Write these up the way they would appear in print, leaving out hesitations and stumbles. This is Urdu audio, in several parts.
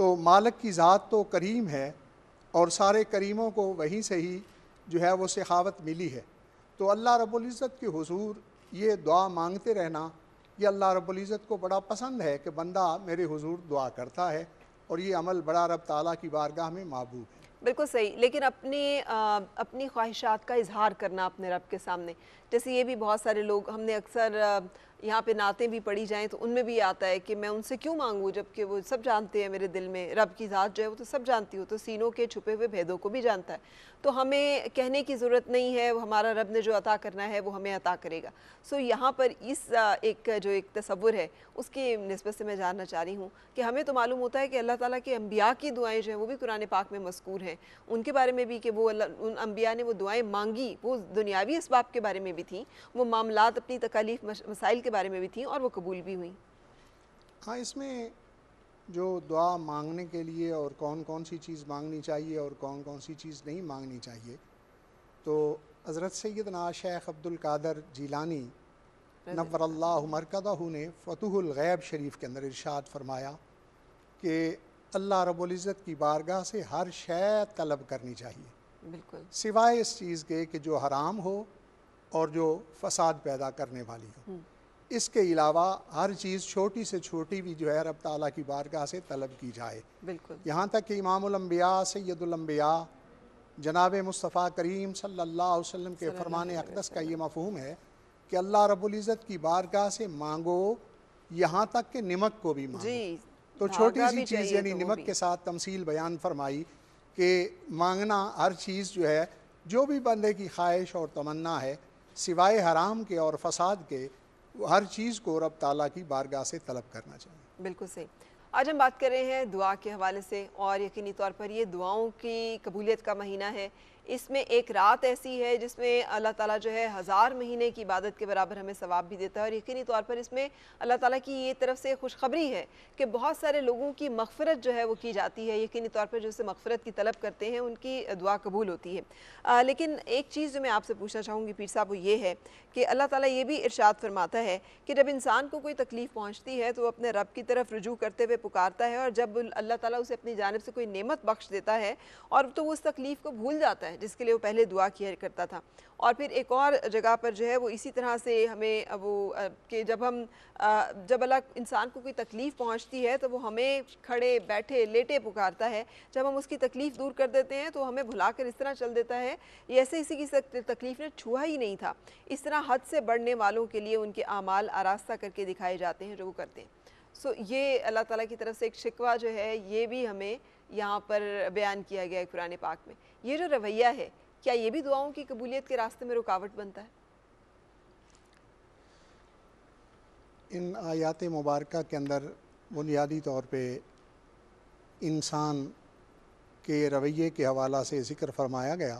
تو مالک کی ذات تو کریم ہے اور سارے کریموں کو وہیں سے ہی جو ہے وہ سخاوت ملی ہے. تو اللہ رب العزت کے حضور یہ دعا مانگتے رہنا یہ اللہ رب العزت کو بڑا پسند ہے کہ بندہ میرے حضور دعا کرتا ہے، اور یہ عمل بڑا رب تعالیٰ کی بارگاہ میں محبوب ہے. بالکل صحیح. لیکن اپنی خواہشات کا اظہار کرنا اپنے رب کے سامنے، جیسے یہ بھی بہت سارے لوگ، ہم نے اکثر یہاں پہ نعتیں بھی پڑھی جائیں تو ان میں بھی آتا ہے کہ میں ان سے کیوں مانگوں جبکہ وہ سب جانتے ہیں میرے دل میں. رب کی ذات جو ہے وہ تو سب جانتی ہو، تو سینوں کے چھپے ہوئے بھیدوں کو بھی جانتا ہے. تو ہمیں کہنے کی ضرورت نہیں ہے، ہمارا رب نے جو عطا کرنا ہے وہ ہمیں عطا کرے گا. یہاں پر اس ایک تصور ہے اس کی نسبت سے میں جاننا چاہ رہی ہوں کہ ہمیں تو معلوم ہوتا ہے کہ اللہ تعالیٰ کے انبیاء کی دعائیں جو ہیں وہ بھی قرآن پاک میں مذکور ہیں، ان کے بارے میں بھی کہ وہ ان انبیاء نے وہ دعائیں مانگی، وہ دنیاوی اسباب کے بارے میں بھی تھیں، وہ معاملات اپنی تکالیف مسائل کے بارے میں بھی تھیں اور وہ قبول بھی ہوئیں. ہاں، اس میں جو دعا مانگنے کے لیے اور کون کون سی چیز مانگنی چاہیے اور کون کون سی چیز نہیں مانگنی چاہیے، تو حضرت سیدنا شیخ عبد القادر جیلانی نور اللہ مرکزہ نے فتح الغیب شریف کے اندر ارشاد فرمایا کہ اللہ رب العزت کی بارگاہ سے ہر شے طلب کرنی چاہیے، بالکل، سوائے اس چیز کے کہ جو حرام ہو اور جو فساد پیدا کرنے والی ہو. اس کے علاوہ ہر چیز چھوٹی سے چھوٹی بھی جو ہے رب تعالیٰ کی بارگاہ سے طلب کی جائے. بالکل، یہاں تک کہ امام الانبیاء سید الانبیاء جناب مصطفیٰ کریم صلی اللہ علیہ وسلم کے فرمان اقدس کا یہ مفہوم ہے کہ اللہ رب العزت کی بارگاہ سے مانگو یہاں تک کہ نمک کو بھی مانگو. جی، تو چھوٹی سی چیز یعنی نمک کے ساتھ تمثیل بیان فرمائی کہ مانگنا ہر چیز جو ہے، جو بھی بندے کی خواہش اور تمنا ہے سوائے حرام کے اور فساد کے، ہر چیز کو رب تعالیٰ کی بارگاہ سے طلب کرنا چاہیے. بالکل صحیح. آج ہم بات کر رہے ہیں دعا کے حوالے سے، اور یقینی طور پر یہ دعاؤں کی قبولیت کا مہینہ ہے. اس میں ایک رات ایسی ہے جس میں اللہ تعالیٰ جو ہے 1000 مہینے کی عبادت کے برابر ہمیں ثواب بھی دیتا ہے، اور یقینی طور پر اس میں اللہ تعالیٰ کی یہ طرف سے خوشخبری ہے کہ بہت سارے لوگوں کی مغفرت جو ہے وہ کی جاتی ہے. یقینی طور پر جو سے مغفرت کی طلب کرتے ہیں ان کی دعا قبول ہوتی ہے. لیکن ایک چیز جو میں آپ سے پوچھنا چاہوں گی پیر صاحب وہ یہ ہے کہ اللہ تعالیٰ یہ بھی ارشاد فرماتا ہے کہ جب انسان کو کوئی تکلیف پہنچتی ہے تو وہ اپنے رب کی طرف رجوع کرتے ہوئے پکارتا ہے، اور جب اللہ تعالیٰ اسے اپنی جانب سے کوئی نعمت بخش دیتا ہے اور تو وہ اس تکلیف کو بھول جاتا ہے جس کے لیے وہ پہلے دعا کیا کرتا تھا. اور پھر ایک اور جگہ پر جو ہے وہ اسی طرح سے ہمیں کہ جب اللہ انسان کو کوئی تکلیف پہنچتی ہے تو وہ ہمیں کھڑے بیٹھے لیٹے پکارتا ہے. جب ہم اس کی تکلیف دور کر دیتے ہیں تو ہمیں بھلا کر اس طرح چل دیتا ہے ایسے اسی کی تکلیف نے چھوا ہی نہیں تھا. اس طرح حد سے بڑھنے والوں کے لیے ان کے اعمال آراستہ کر کے دکھائے جاتے ہیں جو وہ کرتے ہیں. یہ اللہ تعالیٰ کی طرف سے ایک شکوہ جو ہے یہ بھی ہمیں یہاں پر بیان کیا گیا ہے قرآن پاک میں. یہ جو رویہ ہے کیا یہ بھی دعاؤں کی قبولیت کے راستے میں رکاوٹ بنتا ہے؟ ان آیات مبارکہ کے اندر بنیادی طور پہ انسان کے رویے کے حوالہ سے ذکر فرمایا گیا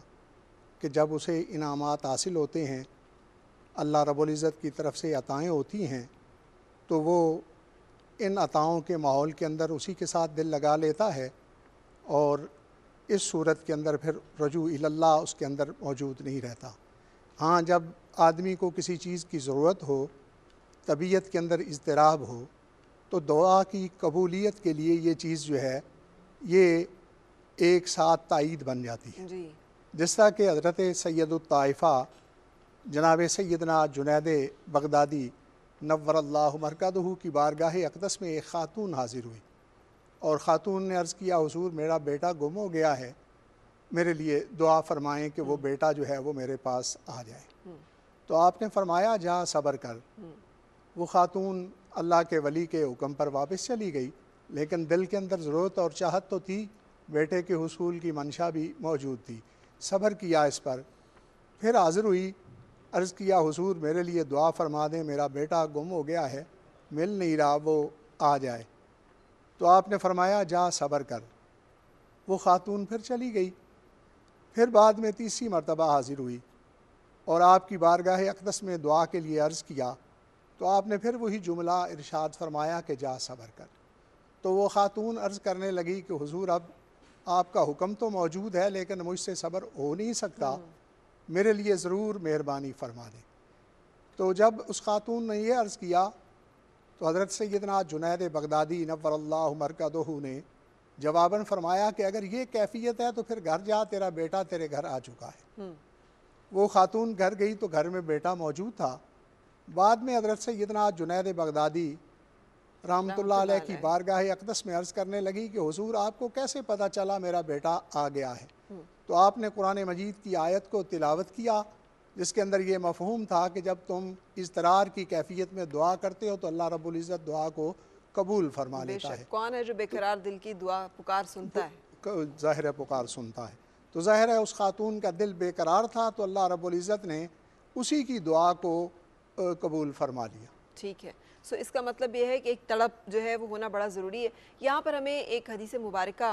کہ جب اسے انعامات حاصل ہوتے ہیں، اللہ رب العزت کی طرف سے عطائیں ہوتی ہیں، تو وہ ان عطاؤں کے ماحول کے اندر اسی کے ساتھ دل لگا لیتا ہے، اور اس صورت کے اندر پھر رجوع اللہ اس کے اندر موجود نہیں رہتا. ہاں، جب آدمی کو کسی چیز کی ضرورت ہو، طبیعت کے اندر اضطراب ہو، تو دعا کی قبولیت کے لیے یہ چیز جو ہے یہ ایک ساتھ تائید بن جاتی ہے. جی، جس طرح کہ حضرت سید الطائفہ جناب سیدنا جنید بغدادی نور اللہ مرکزہ کی بارگاہ اقدس میں ایک خاتون حاضر ہوئی، اور خاتون نے عرض کیا حضور میرا بیٹا گم ہو گیا ہے، میرے لیے دعا فرمائیں کہ وہ بیٹا جو ہے وہ میرے پاس آ جائے. تو آپ نے فرمایا جا صبر کر. وہ خاتون اللہ کے ولی کے حکم پر واپس چلی گئی، لیکن دل کے اندر ضرورت اور چاہت تو تھی، بیٹے کے حصول کی منشا بھی موجود تھی. صبر کیا اس پر، پھر حاضر ہوئی، عرض کیا حضور میرے لیے دعا فرما دیں، میرا بیٹا گم ہو گیا ہے، مل نہیں رہا، وہ آ جائے. تو آپ نے فرمایا جا صبر کر. وہ خاتون پھر چلی گئی. پھر بعد میں تیسری مرتبہ حاضر ہوئی اور آپ کی بارگاہ اقدس میں دعا کے لیے عرض کیا، تو آپ نے پھر وہی جملہ ارشاد فرمایا کہ جا صبر کر. تو وہ خاتون عرض کرنے لگی کہ حضور اب آپ کا حکم تو موجود ہے لیکن مجھ سے صبر ہو نہیں سکتا، میرے لیے ضرور مہربانی فرما دیں. تو جب اس خاتون نے یہ عرض کیا تو حضرت سیدنا جنید بغدادی نور اللہ مرکزہ نے جواباً فرمایا کہ اگر یہ کیفیت ہے تو پھر گھر جا، تیرا بیٹا تیرے گھر آ چکا ہے۔ وہ خاتون گھر گئی تو گھر میں بیٹا موجود تھا۔ بعد میں حضرت سیدنا جنید بغدادی رحمۃ اللہ علیہ کی بارگاہ اقدس میں عرض کرنے لگی کہ حضور آپ کو کیسے پتہ چلا میرا بیٹا آ گیا ہے؟ تو آپ نے قرآن مجید کی آیت کو تلاوت کیا جس کے اندر یہ مفہوم تھا کہ جب تم اضطرار کی کیفیت میں دعا کرتے ہو تو اللہ رب العزت دعا کو قبول فرما لیتا ہے۔ کون ہے جو بے قرار دل کی دعا پکار سنتا ہے؟ ظاہر ہے پکار سنتا ہے۔ تو ظاہر ہے اس خاتون کا دل بے قرار تھا تو اللہ رب العزت نے اسی کی دعا کو قبول فرما لیا۔ ٹھیک ہے، سو اس کا مطلب یہ ہے کہ ایک تڑپ جو ہے وہ ہونا بڑا ضروری ہے۔ یہاں پر ہمیں ایک حدیث مبارکہ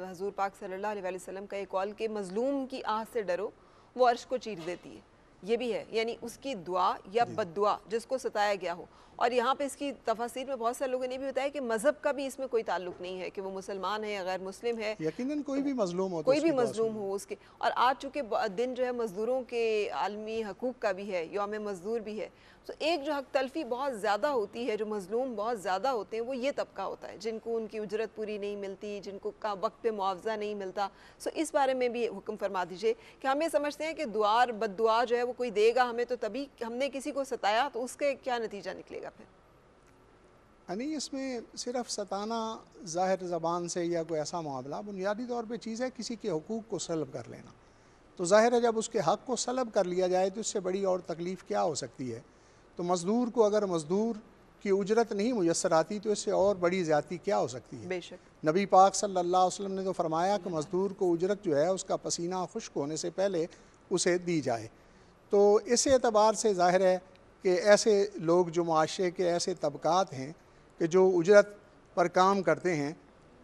حضور پاک صلی اللہ علیہ وسلم کا ایک قول کہ مظلوم کی آہ سے ڈرو وہ عرش کو چیر دیتی ہے، یہ بھی ہے، یعنی اس کی دعا یا بد دعا جس کو ستایا گیا ہو۔ اور یہاں پہ اس کی تفاصیر میں بہت سارے لوگوں نے بھی بتایا کہ مذہب کا بھی اس میں کوئی تعلق نہیں ہے کہ وہ مسلمان ہے یا غیر مسلم ہے، یقیناً کوئی بھی مظلوم ہو، کوئی بھی مظلوم ہو اس کے۔ اور آج چونکہ دن جو ہے مزدوروں کے عالمی حقوق کا بھی ہے، یوم مزدور بھی ہے، تو ایک جو حق تلفی بہت زیادہ ہوتی ہے، جو مظلوم بہت زیادہ ہوتے ہیں وہ یہ طبقہ ہوتا ہے جن کو ان کی اجرت پوری نہیں ملتی، جن کو وقت پہ معاوضہ نہیں ملتا۔ سو اس بارے میں بھی حکم فرما دیجئے کہ ہمیں سمجھتے ہیں کہ دعا اور بد دعا جو ہے وہ کوئی دے گا ہمیں تو تبھی ہم نے کسی کو ستایا تو اس کے کیا نتیجہ نکلے گا پھر؟ یعنی اس میں صرف ستانا ظاہر زبان سے یا کوئی ایسا معاملہ، بنیادی طور پہ چیز ہے کسی کے حقوق کو سلب کر لینا۔ تو ظاہر ہے جب اس کے حق کو سلب کر لیا جائے تو اس سے بڑی اور تکلیف کیا ہو سکتی ہے؟ تو مزدور کو اگر مزدور کی اجرت نہیں میسر آتی تو اس سے اور بڑی زیادتی کیا ہو سکتی ہے؟ بے شک نبی پاک صلی اللہ علیہ وسلم نے تو فرمایا کہ مزدور کو اجرت جو ہے اس کا پسینہ خشک ہونے سے پہلے اسے دی جائے۔ تو اس اعتبار سے ظاہر ہے کہ ایسے لوگ جو معاشرے کے ایسے طبقات ہیں کہ جو اجرت پر کام کرتے ہیں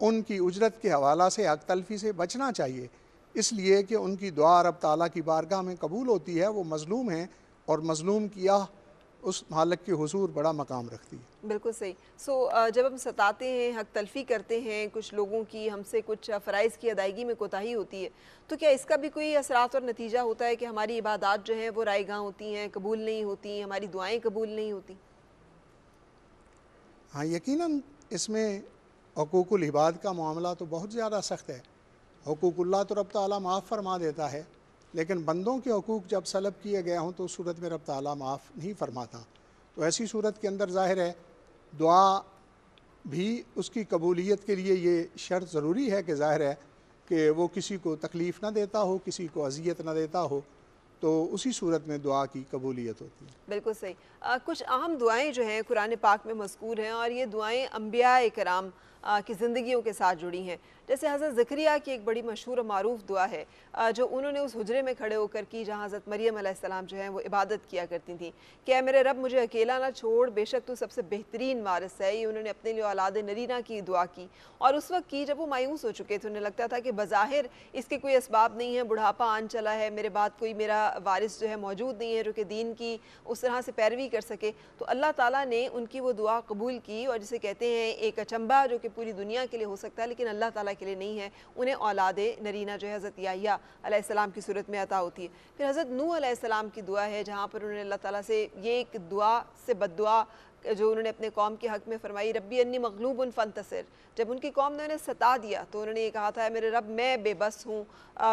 ان کی اجرت کے حوالہ سے حق تلفی سے بچنا چاہیے، اس لیے کہ ان کی دعا رب تعالیٰ کی بارگاہ میں قبول ہوتی ہے۔ وہ مظلوم ہیں اور مظلوم کی آہ اس مالک کے حضور بڑا مقام رکھتی ہے۔ بالکل صحیح۔ سو جب ہم ستاتے ہیں، حق تلفی کرتے ہیں، کچھ لوگوں کی ہم سے کچھ فرائض کی ادائیگی میں کوتاہی ہوتی ہے تو کیا اس کا بھی کوئی اثرات اور نتیجہ ہوتا ہے کہ ہماری عبادات جو ہیں وہ رائے گاں ہوتی ہیں، قبول نہیں ہوتی، ہماری دعائیں قبول نہیں ہوتی؟ ہاں یقیناً اس میں حقوق العباد کا معاملہ تو بہت زیادہ سخت ہے۔ حقوق اللہ تو رب تعالیٰ معاف فرما دیتا ہے، لیکن بندوں کے حقوق جب سلب کیے گئے ہوں تو اس صورت میں رب تعالیٰ معاف نہیں فرماتا۔ تو ایسی صورت کے اندر ظاہر ہے دعا بھی اس کی قبولیت کے لیے یہ شرط ضروری ہے کہ ظاہر ہے کہ وہ کسی کو تکلیف نہ دیتا ہو، کسی کو اذیت نہ دیتا ہو، تو اسی صورت میں دعا کی قبولیت ہوتی ہے۔ بالکل صحیح۔ کچھ اہم دعائیں جو ہیں قرآن پاک میں مذکور ہیں اور یہ دعائیں انبیاء کرام کی زندگیوں کے ساتھ جڑی ہیں۔ جیسے حضرت زکریا کی ایک بڑی مشہور و معروف دعا ہے جو انہوں نے اس حجرے میں کھڑے ہو کر کی جہاں حضرت مریم علیہ السلام جو ہیں وہ عبادت کیا کرتی تھیں کہ اے میرے رب مجھے اکیلا نہ چھوڑ، بے شک تو سب سے بہترین وارث ہے۔ یہ انہوں نے اپنے لیے اولاد نرینہ کی دعا کی اور اس وقت کی جب وہ مایوس ہو چکے تھے، انہیں لگتا تھا کہ بظاہر اس کے کوئی اسباب نہیں ہیں، بڑھاپا آن چلا ہے، میرے بعد کوئی میرا وارث جو ہے موجود نہیں ہے جو کہ دین کی اس طرح سے پیروی کر سکے۔ تو اللہ تعالیٰ نے ان کی وہ دعا قبول کی اور جسے کہتے ہیں ایک اچنبا جو کہ پوری دنیا کے لیے ہو سکتا ہے لیکن اللہ تعالیٰ کے لیے نہیں ہے، انہیں اولاد نرینہ جو ہے حضرت یحییٰ علیہ السلام کی صورت میں عطا ہوتی ہے۔ پھر حضرت نوح علیہ السلام کی دعا ہے جہاں پر انہوں نے اللہ تعالیٰ سے یہ ایک دعا سے بد دعا جو انہوں نے اپنے قوم کے حق میں فرمائی، ربی انی مغلوب فانتصر، جب ان کی قوم نے انہیں ستا دیا تو انہوں نے یہ کہا تھا میرے رب میں بے بس ہوں،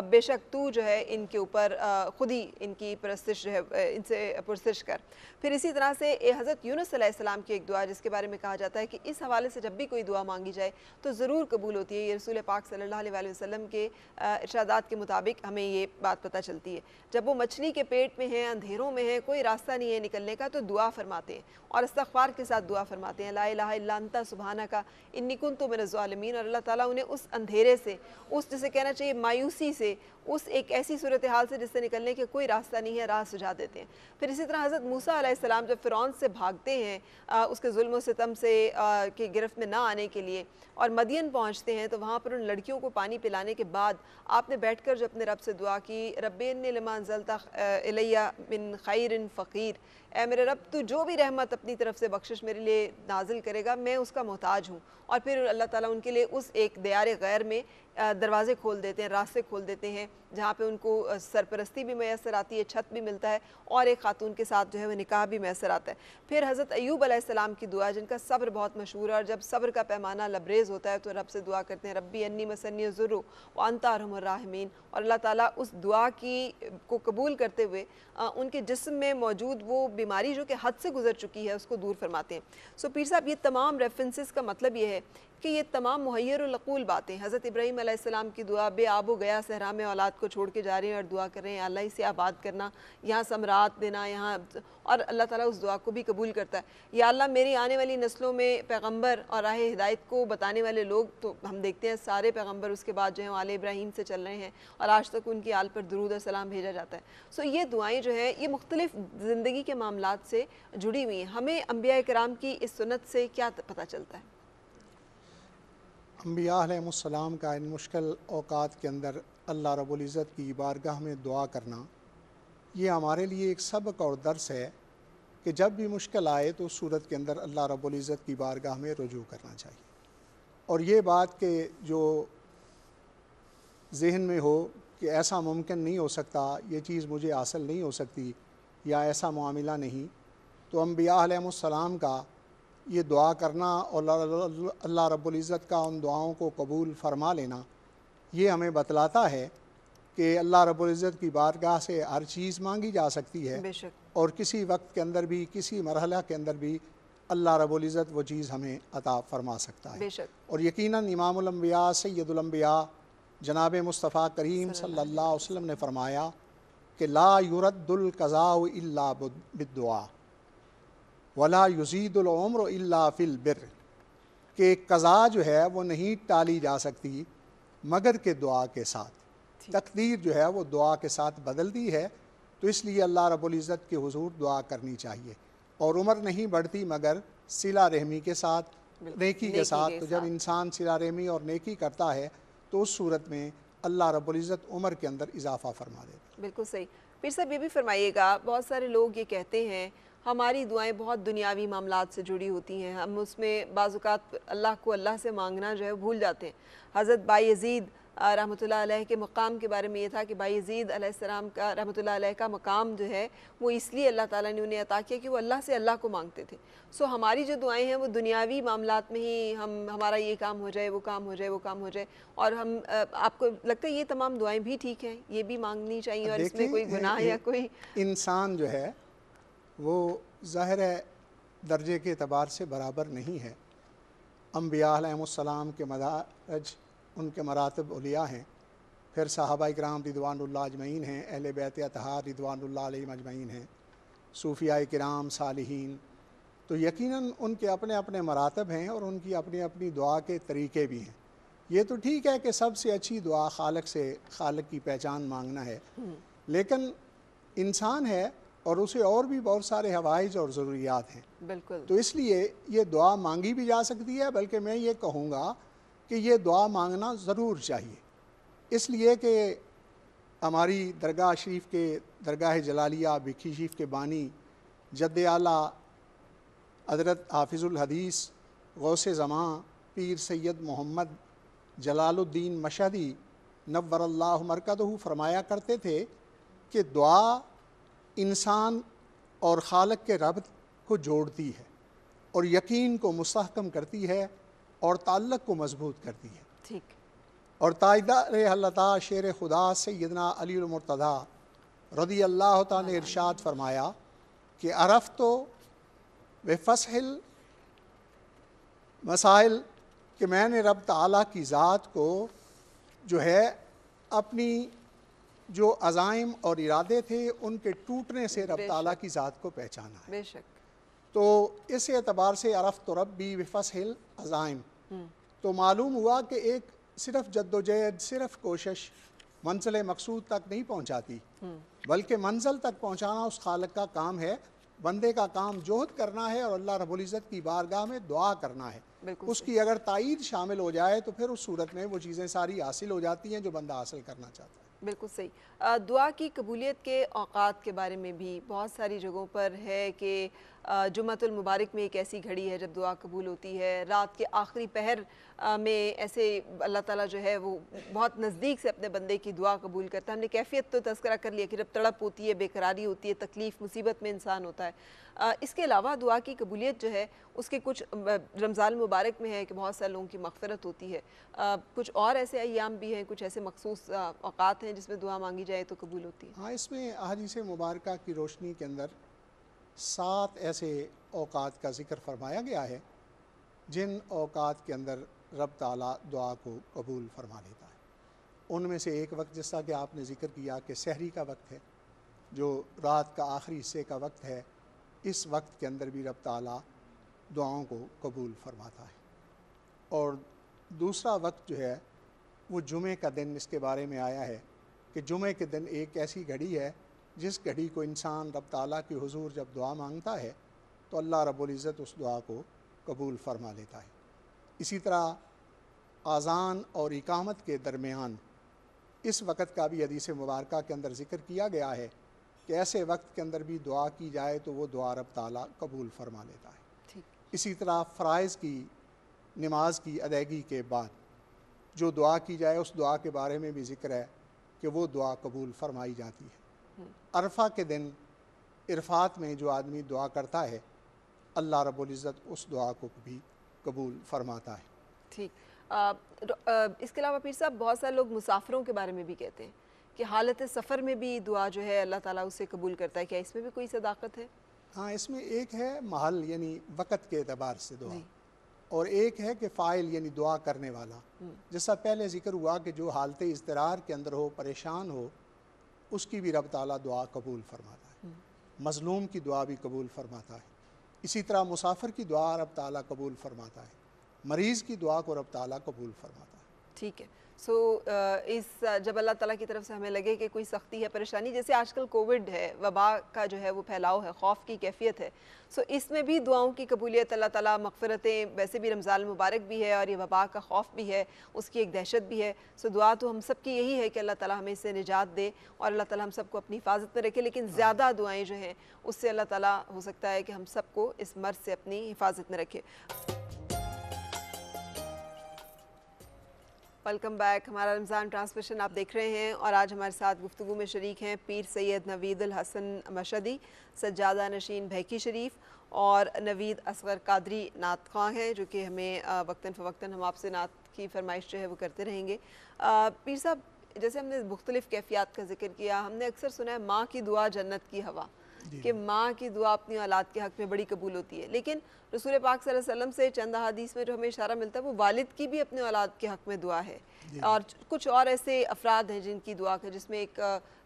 بے شک تو جو ہے ان کے اوپر خود ہی ان کی پرستش جو ہے ان سے پرستش کر۔ پھر اسی طرح سے حضرت یونس علیہ السلام کی ایک دعا جس کے بارے میں کہا جاتا ہے کہ اس حوالے سے جب بھی کوئی دعا مانگی جائے تو ضرور قبول ہوتی ہے۔ یہ رسول پاک صلی اللہ علیہ وسلم کے ارشادات کے مطابق ہمیں یہ بات پتہ چلتی ہے۔ جب وہ مچھلی کے پیٹ میں ہیں، اندھیروں میں ہیں، کوئی راستہ نہیں ہے نکلنے کا تو دعا فرماتے ہیں اور استغفار کے ساتھ دعا فرماتے ہیں، لا الہ الا انت سبحانک انی کنت من الظالمین، اور اللہ تعالیٰ انہیں اس اندھیرے سے، اس جسے کہنا چاہیے مایوسی سے، اس ایک ایسی صورتحال سے جس سے نکلنے کے کوئی راستہ نہیں ہے، راہ سجا دیتے ہیں۔ پھر اسی طرح حضرت موسیٰ علیہ السلام جب فرعون سے بھاگتے ہیں اس کے ظلم و ستم سے کی گرفت میں نہ آنے کے لیے اور مدین پہنچتے ہیں تو وہاں پر ان لڑکیوں کو پانی پلانے کے بعد آپ نے بیٹھ کر جو اپنے رب سے دعا کی، رب انی لما انزلت الی من خیر فقیر، اے میرے رب تو جو بھی رحمت اپنی طرف سے سے بخشش میرے لیے نازل کرے گا، میں اس کا محتاج ہوں. اور پھر اللہ تعالیٰ ان کے لیے اس ایک دیار غیر میں دروازے کھول دیتے ہیں، راستے کھول دیتے ہیں، جہاں پہ ان کو سرپرستی بھی میسر آتی ہے، چھت بھی ملتا ہے، اور ایک خاتون کے ساتھ جو ہے وہ نکاح بھی میسر آتا ہے. پھر حضرت ایوب علیہ السلام کی دعا، جن کا صبر بہت مشہور ہے، اور جب صبر کا پیمانہ لبریز ہوتا ہے تو رب سے دعا کرتے ہیں ربی انی مسنی الضر وانت ارحم الراحمین. اور اللہ تعالیٰ اس دعا کو قبول کرتے ہوئے ان کے جسم میں موجود وہ بیماری جو کہ حد سے گزر چکی ہے اس کو دور فرماتے ہیں. سو پیر صاحب، یہ تمام ریفرنسز کا مطلب یہ ہے کہ یہ تمام محیر العقول باتیں، حضرت ابراہیم علیہ السلام کی دعا، بے آب و گیا صحرا میں اولاد کو چھوڑ کے جا رہے ہیں اور دعا کر رہے ہیں اللہ اسے آباد کرنا، یہاں ثمرات دینا، یہاں، اور اللہ تعالیٰ اس دعا کو بھی قبول کرتا ہے. یا اللہ میری آنے والی نسلوں میں پیغمبر اور راہ ہدایت کو بتانے والے لوگ، تو ہم دیکھتے ہیں سارے پیغمبر اس کے بعد جو ہیں آل ابراہیم سے چل رہے ہیں اور آج تک ان کی آل پر درود اور سلام بھیجا جاتا ہے. سو یہ دعائیں جو ہیں یہ مختلف زندگی کے معاملات سے جڑی ہوئی ہیں. ہمیں انبیاء کرام کی اس سنت سے کیا پتہ چلتا ہے؟ انبیاء علیہ السلام کا ان مشکل اوقات کے اندر اللہ رب العزت کی بارگاہ میں دعا کرنا، یہ ہمارے لیے ایک سبق اور درس ہے کہ جب بھی مشکل آئے تو اس صورت کے اندر اللہ رب العزت کی بارگاہ میں رجوع کرنا چاہیے. اور یہ بات کہ جو ذہن میں ہو کہ ایسا ممکن نہیں ہو سکتا، یہ چیز مجھے حاصل نہیں ہو سکتی، یا ایسا معاملہ نہیں، تو انبیاء علیہ السلام کا یہ دعا کرنا اور اللہ رب العزت کا ان دعاؤں کو قبول فرما لینا، یہ ہمیں بتلاتا ہے کہ اللہ رب العزت کی بارگاہ سے ہر چیز مانگی جا سکتی ہے، بے شک. اور کسی وقت کے اندر بھی، کسی مرحلہ کے اندر بھی اللہ رب العزت وہ چیز ہمیں عطا فرما سکتا ہے. بے شک. اور یقیناً امام الانبیاء سید الانبیاء جناب مصطفیٰ کریم صلی اللہ علیہ وسلم نے فرمایا کہ لا يرد القضاء الا بالدعاء ولا يزيد العمر الا في البر، کہ قضا جو ہے وہ نہیں ٹالی جا سکتی مگر کہ دعا کے ساتھ. تقدیر جو ہے وہ دعا کے ساتھ بدلتی ہے، تو اس لیے اللہ رب العزت کے حضور دعا کرنی چاہیے. اور عمر نہیں بڑھتی مگر صلہ رحمی کے ساتھ، نیکی کے ساتھ. تو جب انسان صلہ رحمی اور نیکی کرتا ہے تو اس صورت میں اللہ رب العزت عمر کے اندر اضافہ فرما دیتا. بالکل صحیح. پیر صاحب یہ بھی فرمائیے گا، بہت سارے لوگ یہ کہتے ہیں ہماری دعائیں بہت دنیاوی معاملات سے جڑی ہوتی ہیں، ہم اس میں بعض اوقات اللہ کو اللہ سے مانگنا جو ہے بھول جاتے ہیں. حضرت بایزید رحمۃ اللہ علیہ کے مقام کے بارے میں یہ تھا کہ بایزید علیہ السلام کا رحمۃ اللہ علیہ کا مقام جو ہے وہ اس لیے اللہ تعالیٰ نے انہیں عطا کیا کہ وہ اللہ سے اللہ کو مانگتے تھے. سو ہماری جو دعائیں ہیں وہ دنیاوی معاملات میں ہی، ہمارا یہ کام ہو جائے، وہ کام ہو جائے، وہ کام ہو جائے، اور ہم، آپ کو لگتا ہے یہ تمام دعائیں بھی ٹھیک ہیں، یہ بھی مانگنی چاہیے، اور اس میں کوئی گناہ یا کوئی؟ انسان جو ہے وہ ظاہر درجے کے اعتبار سے برابر نہیں ہے. انبیاء علیہ السلام کے مدارج، ان کے مراتب علیاء ہیں، پھر صحابہ کرام رضوان اللہ اجمعین ہیں، اہل بیت اطہار رضوان اللہ علیہم اجمعین ہیں، صوفیاء کرام، صالحین. تو یقیناً ان کے اپنے اپنے مراتب ہیں اور ان کی اپنی اپنی دعا کے طریقے بھی ہیں. یہ تو ٹھیک ہے کہ سب سے اچھی دعا خالق سے، خالق کی پہچان مانگنا ہے، لیکن انسان ہے اور اسے اور بھی بہت سارے حوائج اور ضروریات ہیں. بالکل. تو اس لیے یہ دعا مانگی بھی جا سکتی ہے، بلکہ میں یہ کہوں گا کہ یہ دعا مانگنا ضرور چاہیے، اس لیے کہ ہماری درگاہ شریف کے، درگاہ جلالیہ بکھی شریف کے بانی جد اعلیٰ حضرت حافظ الحدیث غوث زماں پیر سید محمد جلال الدین مشہدی نور اللہ مرکزہ فرمایا کرتے تھے کہ دعا انسان اور خالق کے ربط کو جوڑتی ہے اور یقین کو مستحکم کرتی ہے اور تعلق کو مضبوط کرتی ہے. ٹھیک. اور تاجدار اللہ شیر خدا سیدنا علی المرتضیٰ رضی اللہ تعالیٰ نے ارشاد فرمایا کہ عرفت بفصح المسائل، کہ میں نے رب تعالیٰ کی ذات کو جو ہے اپنی جو عزائم اور ارادے تھے ان کے ٹوٹنے سے رب تعالیٰ کی ذات کو پہچانا ہے. بے شک. تو اس اعتبار سے عرفت ربی بفصح العزائم، تو معلوم ہوا کہ ایک صرف جد و جہد، صرف کوشش منزل مقصود تک نہیں پہنچاتی، بلکہ منزل تک پہنچانا اس خالق کا کام ہے. بندے کا کام جہد کرنا ہے اور اللہ رب العزت کی بارگاہ میں دعا کرنا ہے. اس کی اگر تائید شامل ہو جائے تو پھر اس صورت میں وہ چیزیں ساری حاصل ہو جاتی ہیں جو بندہ حاصل کرنا چاہتا ہے. بالکل صحیح. دعا کی قبولیت کے اوقات کے بارے میں بھی بہت ساری جگہوں پر ہے کہ جمعۃ المبارک میں ایک ایسی گھڑی ہے جب دعا قبول ہوتی ہے، رات کے آخری پہر میں ایسے اللہ تعالیٰ جو ہے وہ بہت نزدیک سے اپنے بندے کی دعا قبول کرتا ہے۔ ہم نے کیفیت تو تذکرہ کر لیا کہ جب تڑپ ہوتی ہے، بے قراری ہوتی ہے، تکلیف مصیبت میں انسان ہوتا ہے۔ اس کے علاوہ دعا کی قبولیت جو ہے اس کے کچھ رمضان المبارک میں ہے کہ بہت سارے لوگوں کی مغفرت ہوتی ہے، کچھ اور ایسے ایام بھی ہیں، کچھ ایسے مخصوص اوقات ہیں جس میں دعا مانگی جائے تو قبول ہوتی ہے؟ ہاں، اس میں احادیث مبارکہ کی روشنی کے اندر 7 ایسے اوقات کا ذکر فرمایا گیا ہے جن اوقات کے اندر رب تعالیٰ دعا کو قبول فرما لیتا ہے۔ ان میں سے ایک وقت جیسا کہ آپ نے ذکر کیا کہ سحری کا وقت ہے، جو رات کا آخری حصے کا وقت ہے، اس وقت کے اندر بھی رب تعالیٰ دعاؤں کو قبول فرماتا ہے۔ اور دوسرا وقت جو ہے وہ جمعے کا دن، اس کے بارے میں آیا ہے کہ جمعے کے دن ایک ایسی گھڑی ہے جس گھڑی کو انسان رب تعالیٰ کے حضور جب دعا مانگتا ہے تو اللہ رب العزت اس دعا کو قبول فرما لیتا ہے۔ اسی طرح اذان اور اقامت کے درمیان اس وقت کا بھی حدیث مبارکہ کے اندر ذکر کیا گیا ہے کہ ایسے وقت کے اندر بھی دعا کی جائے تو وہ دعا رب تعالیٰ قبول فرما لیتا ہے۔ اسی طرح فرائض کی نماز کی ادائیگی کے بعد جو دعا کی جائے اس دعا کے بارے میں بھی ذکر ہے کہ وہ دعا قبول فرمائی جاتی ہے۔ عرفہ کے دن عرفات میں جو آدمی دعا کرتا ہے اللہ رب العزت اس دعا کو بھی قبول فرماتا ہے۔ ٹھیک، اس کے علاوہ پیر صاحب بہت سارے لوگ مسافروں کے بارے میں بھی کہتے ہیں کہ حالت سفر میں بھی دعا جو ہے اللہ تعالیٰ اسے قبول کرتا ہے، کیا اس میں بھی کوئی صداقت ہے؟ ہاں، اس میں ایک ہے محل یعنی وقت کے اعتبار سے دعا، اور ایک ہے کہ فاعل یعنی دعا کرنے والا۔ جیسا پہلے ذکر ہوا کہ جو حالت اضطرار کے اندر ہو، پریشان ہو، اس کی بھی رب تعالیٰ دعا قبول فرماتا ہے، مظلوم کی دعا بھی قبول فرماتا ہے۔ اسی طرح مسافر کی دعا رب تعالیٰ قبول فرماتا ہے، مریض کی دعا کو رب تعالیٰ قبول فرماتا ہے۔ ٹھیک ہے، جب اللہ تعالیٰ کی طرف سے ہمیں لگے کہ کوئی سختی ہے، پریشانی، جیسے آج کل کووڈ ہے، وبا کا جو ہے وہ پھیلاؤ ہے، خوف کی کیفیت ہے، اس میں بھی دعاؤں کی قبولیت اللہ تعالیٰ، مغفرتیں، ویسے بھی رمضان المبارک بھی ہے اور یہ وبا کا خوف بھی ہے، اس کی ایک دہشت بھی ہے، دعا تو ہم سب کی یہی ہے کہ اللہ تعالیٰ ہمیں اس سے نجات دے اور اللہ تعالیٰ ہم سب کو اپنی حفاظت میں رکھے، لیکن زیادہ دعائیں جو ہیں اس سے اللہ تعالیٰ ہو سکتا ہے کہ ہم سب کو اس مرض سے اپنی حفاظت میں رکھے۔ ویلکم بیک، ہمارا رمضان ٹرانسمیشن آپ دیکھ رہے ہیں اور آج ہمارے ساتھ گفتگو میں شریک ہیں پیر سید نوید الحسن مشہدی، سجادہ نشین بھیکی شریف، اور نوید اصغر قادری نعت خواں ہیں جو کہ ہمیں وقتاً فوقتاً ہم آپ سے نعت کی فرمائش جو ہے وہ کرتے رہیں گے۔ پیر صاحب، جیسے ہم نے مختلف کیفیات کا ذکر کیا، ہم نے اکثر سنا ہے ماں کی دعا جنت کی ہوا، کہ ماں کی دعا اپنی اولاد کے حق میں بڑی قبول ہوتی ہے، لیکن رسول پاک صلی اللہ علیہ وسلم سے چند احادیث میں جو ہمیں اشارہ ملتا ہے وہ والد کی بھی اپنے اولاد کے حق میں دعا ہے، اور کچھ اور ایسے افراد ہیں جن کی دعا ہے، جس میں ایک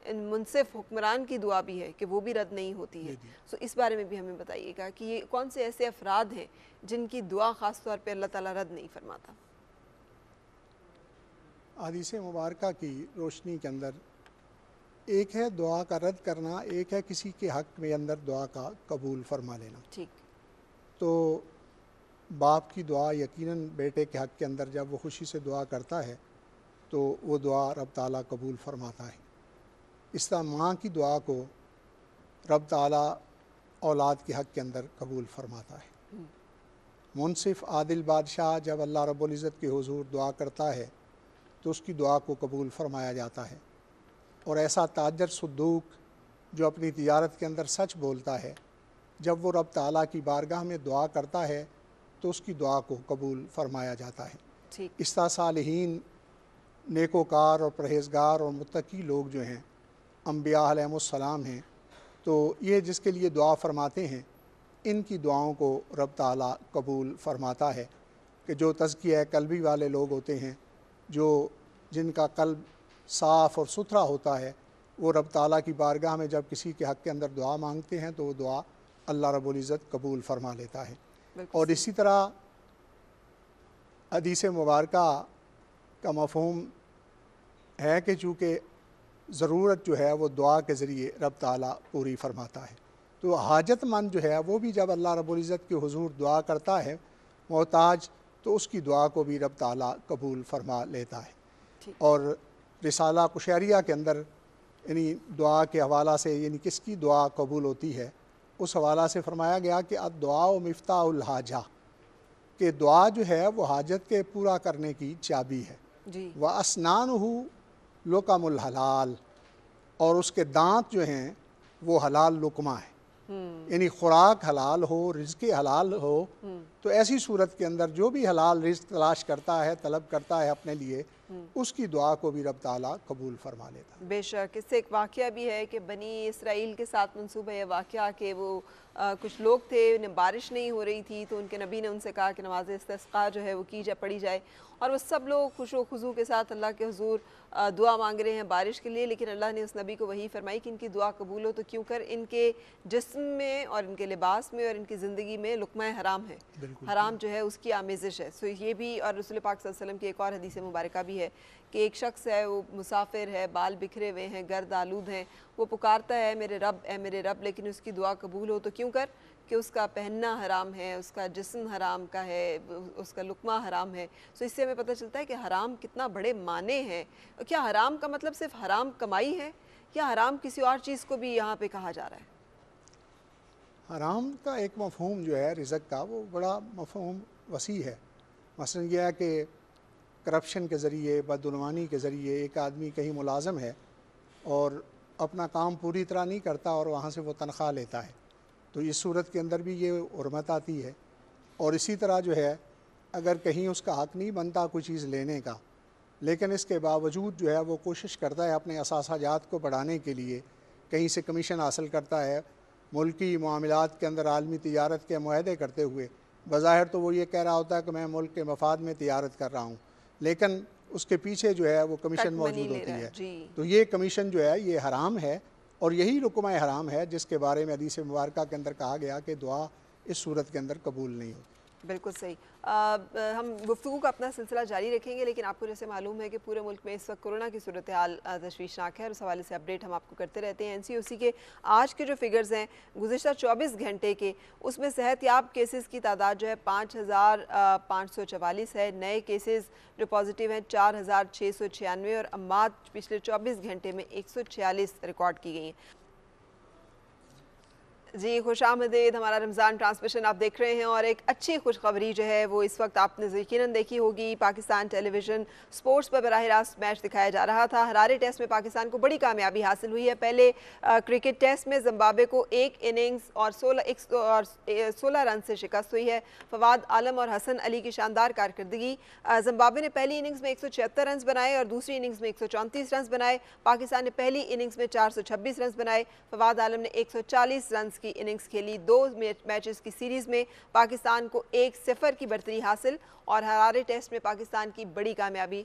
منصف حکمران کی دعا بھی ہے کہ وہ بھی رد نہیں ہوتی ہے۔ اس بارے میں بھی ہمیں بتائیے گا کہ یہ کون سے ایسے افراد ہیں جن کی دعا خاص طور پہ اللہ تعالیٰ رد نہیں فرماتا؟ احادیث مبارکہ کی روشنی کے اندر ایک ہے دعا کا رد کرنا، ایک ہے کسی کے حق میں اندر دعا کا قبول فرما لینا۔ ٹھیک، تو باپ کی دعا یقیناً بیٹے کے حق کے اندر جب وہ خوشی سے دعا کرتا ہے تو وہ دعا رب تعالیٰ قبول فرماتا ہے۔ اس طرح ماں کی دعا کو رب تعالیٰ اولاد کے حق کے اندر قبول فرماتا ہے۔ منصف عادل بادشاہ جب اللہ رب العزت کے حضور دعا کرتا ہے تو اس کی دعا کو قبول فرمایا جاتا ہے، اور ایسا تاجر صدوق جو اپنی تجارت کے اندر سچ بولتا ہے، جب وہ رب تعالیٰ کی بارگاہ میں دعا کرتا ہے تو اس کی دعا کو قبول فرمایا جاتا ہے۔ اس طرح صالحین، نیکوکار اور پرہیزگار اور متقی لوگ جو ہیں، انبیاء علیہم السلام ہیں، تو یہ جس کے لیے دعا فرماتے ہیں ان کی دعاؤں کو رب تعالیٰ قبول فرماتا ہے، کہ جو تزکیہ قلبی والے لوگ ہوتے ہیں، جن کا قلب صاف اور ستھرا ہوتا ہے، وہ رب تعالیٰ کی بارگاہ میں جب کسی کے حق کے اندر دعا مانگتے ہیں تو وہ دعا اللہ رب العزت قبول فرما لیتا ہے۔ اور اسی طرح حدیث مبارکہ کا مفہوم ہے کہ چونکہ ضرورت جو ہے وہ دعا کے ذریعے رب تعالیٰ پوری فرماتا ہے، تو حاجت مند جو ہے وہ بھی جب اللہ رب العزت کے حضور دعا کرتا ہے محتاج، تو اس کی دعا کو بھی رب تعالیٰ قبول فرما لیتا ہے۔ اور رسالہ قشیریہ کے اندر یعنی دعا کے حوالہ سے، یعنی کس کی دعا قبول ہوتی ہے، اس حوالہ سے فرمایا گیا کہ الدعاء مفتاح الحاجہ، کہ دعا جو ہے وہ حاجت کے پورا کرنے کی چابی ہے۔ جی وَأَسْنَانُهُ لُقَمُ الْحَلَال، اور اس کے دانت جو ہیں وہ حلال لقمہ ہے، یعنی خوراک حلال ہو، رزق حلال ہو، تو ایسی صورت کے اندر جو بھی حلال رزق تلاش کرتا ہے، طلب کرتا ہے اپنے لیے، اس کی دعا کو بھی رب تعالیٰ قبول فرما لیتا ہے۔ بے شک، اس سے ایک واقعہ بھی ہے کہ بنی اسرائیل کے ساتھ منسوب ہے یہ واقعہ کہ وہ کچھ لوگ تھے، انہیں بارش نہیں ہو رہی تھی، تو ان کے نبی نے ان سے کہا کہ نماز استسقاء جو ہے وہ پڑھی جائے، اور وہ سب لوگ خوش و خضوع کے ساتھ اللہ کے حضور دعا مانگ رہے ہیں بارش کے لیے، لیکن اللہ نے اس نبی کو وہی فرمائی کہ ان کی دعا قبول ہو تو کیوں کر ان کے جسم میں اور ان کے لباس میں اور ان کی زندگی میں لقمہ حرام ہے، حرام جو ہے اس کی آمیزش ہے۔ سو یہ بھی، اور رسول پاک صلی اللہ علیہ وسلم کی ایک اور حدیث مبارکہ بھی ہے کہ ایک شخص ہے، وہ مسافر ہے، بال بکھرے ہوئے ہیں، گرد آلود ہیں، وہ پکارتا ہے میرے رب اے میرے رب، لیکن اس کی دعا قبول ہو تو کیوں کر کہ اس کا پہننا حرام ہے، اس کا جسم حرام کا ہے، اس کا لقمہ حرام ہے۔ سو اس سے ہمیں پتہ چلتا ہے کہ حرام کتنا بڑے معنی ہیں۔ کیا حرام کا مطلب صرف حرام کمائی ہے یا حرام کسی اور چیز کو بھی یہاں پہ کہا جا رہا ہے؟ حرام کا ایک مفہوم جو ہے رزق کا، وہ بڑا مفہوم وسیع ہے۔ مثلا یہ ہے کہ کرپشن کے ذریعے، بدعنوانی کے ذریعے ایک آدمی کہیں ملازم ہے اور اپنا کام پوری طرح نہیں کرتا اور وہاں سے وہ تنخواہ لیتا ہے، تو اس صورت کے اندر بھی یہ حرمت آتی ہے۔ اور اسی طرح جو ہے اگر کہیں اس کا حق نہیں بنتا کوئی چیز لینے کا، لیکن اس کے باوجود جو ہے وہ کوشش کرتا ہے اپنے اثاثہ جات کو بڑھانے کے لیے، کہیں سے کمیشن حاصل کرتا ہے، ملکی معاملات کے اندر عالمی تجارت کے معاہدے کرتے ہوئے، بظاہر تو وہ یہ کہہ رہا ہوتا ہے کہ میں ملک کے مفاد میں تجارت کر رہا ہوں، لیکن اس کے پیچھے جو ہے وہ کمیشن موجود ہوتی ہے، تو یہ کمیشن جو ہے یہ حرام ہے، اور یہی لقمہ حرام ہے جس کے بارے میں حدیث مبارکہ کے اندر کہا گیا کہ دعا اس صورت کے اندر قبول نہیں ہوتی۔ بالکل صحیح۔ ہم گفتگو کا اپنا سلسلہ جاری رکھیں گے، لیکن آپ کو جیسے معلوم ہے کہ پورے ملک میں اس وقت کورونا کی صورتحال تشویشناک ہے، اور اس حوالے سے اپڈیٹ ہم آپ کو کرتے رہتے ہیں۔ NCOC کے آج کے جو فگرز ہیں گزشتہ 24 گھنٹے کے، اس میں صحت یاب کیسز کی تعداد جو ہے 5544 ہے، نئے کیسز جو پازیٹیو ہیں 4696، اور اموات پچھلے 24 گھنٹے میں 146 ریکارڈ کی گئی ہیں۔ جی خوش آمدید، ہمارا رمضان ٹرانسمیشن آپ دیکھ رہے ہیں، اور ایک اچھی خوشخبری جو ہے وہ اس وقت آپ نے یقیناً دیکھی ہوگی، پاکستان ٹیلی ویژن سپورٹس پر براہ راست میچ دکھایا جا رہا تھا۔ ہرارے ٹیسٹ میں پاکستان کو بڑی کامیابی حاصل ہوئی ہے۔ پہلے کرکٹ ٹیسٹ میں زمبابوے کو 1 اننگز اور 16 رن سے شکست ہوئی ہے۔ فواد عالم اور حسن علی کی شاندار کارکردگی، زمبابوے نے پہلی اننگز میں 176 رنز بنائے اور دوسری اننگز میں 134 رنز بنائے۔ پاکستان نے پہلی اننگز میں 426 رنز بنائے۔ فواد عالم نے 140 رنز کی اننگز کھیلی۔ 2 میچز کی سیریز میں پاکستان کو 1-0 کی برتری حاصل، اور ہرارے ٹیسٹ میں پاکستان کی بڑی کامیابی،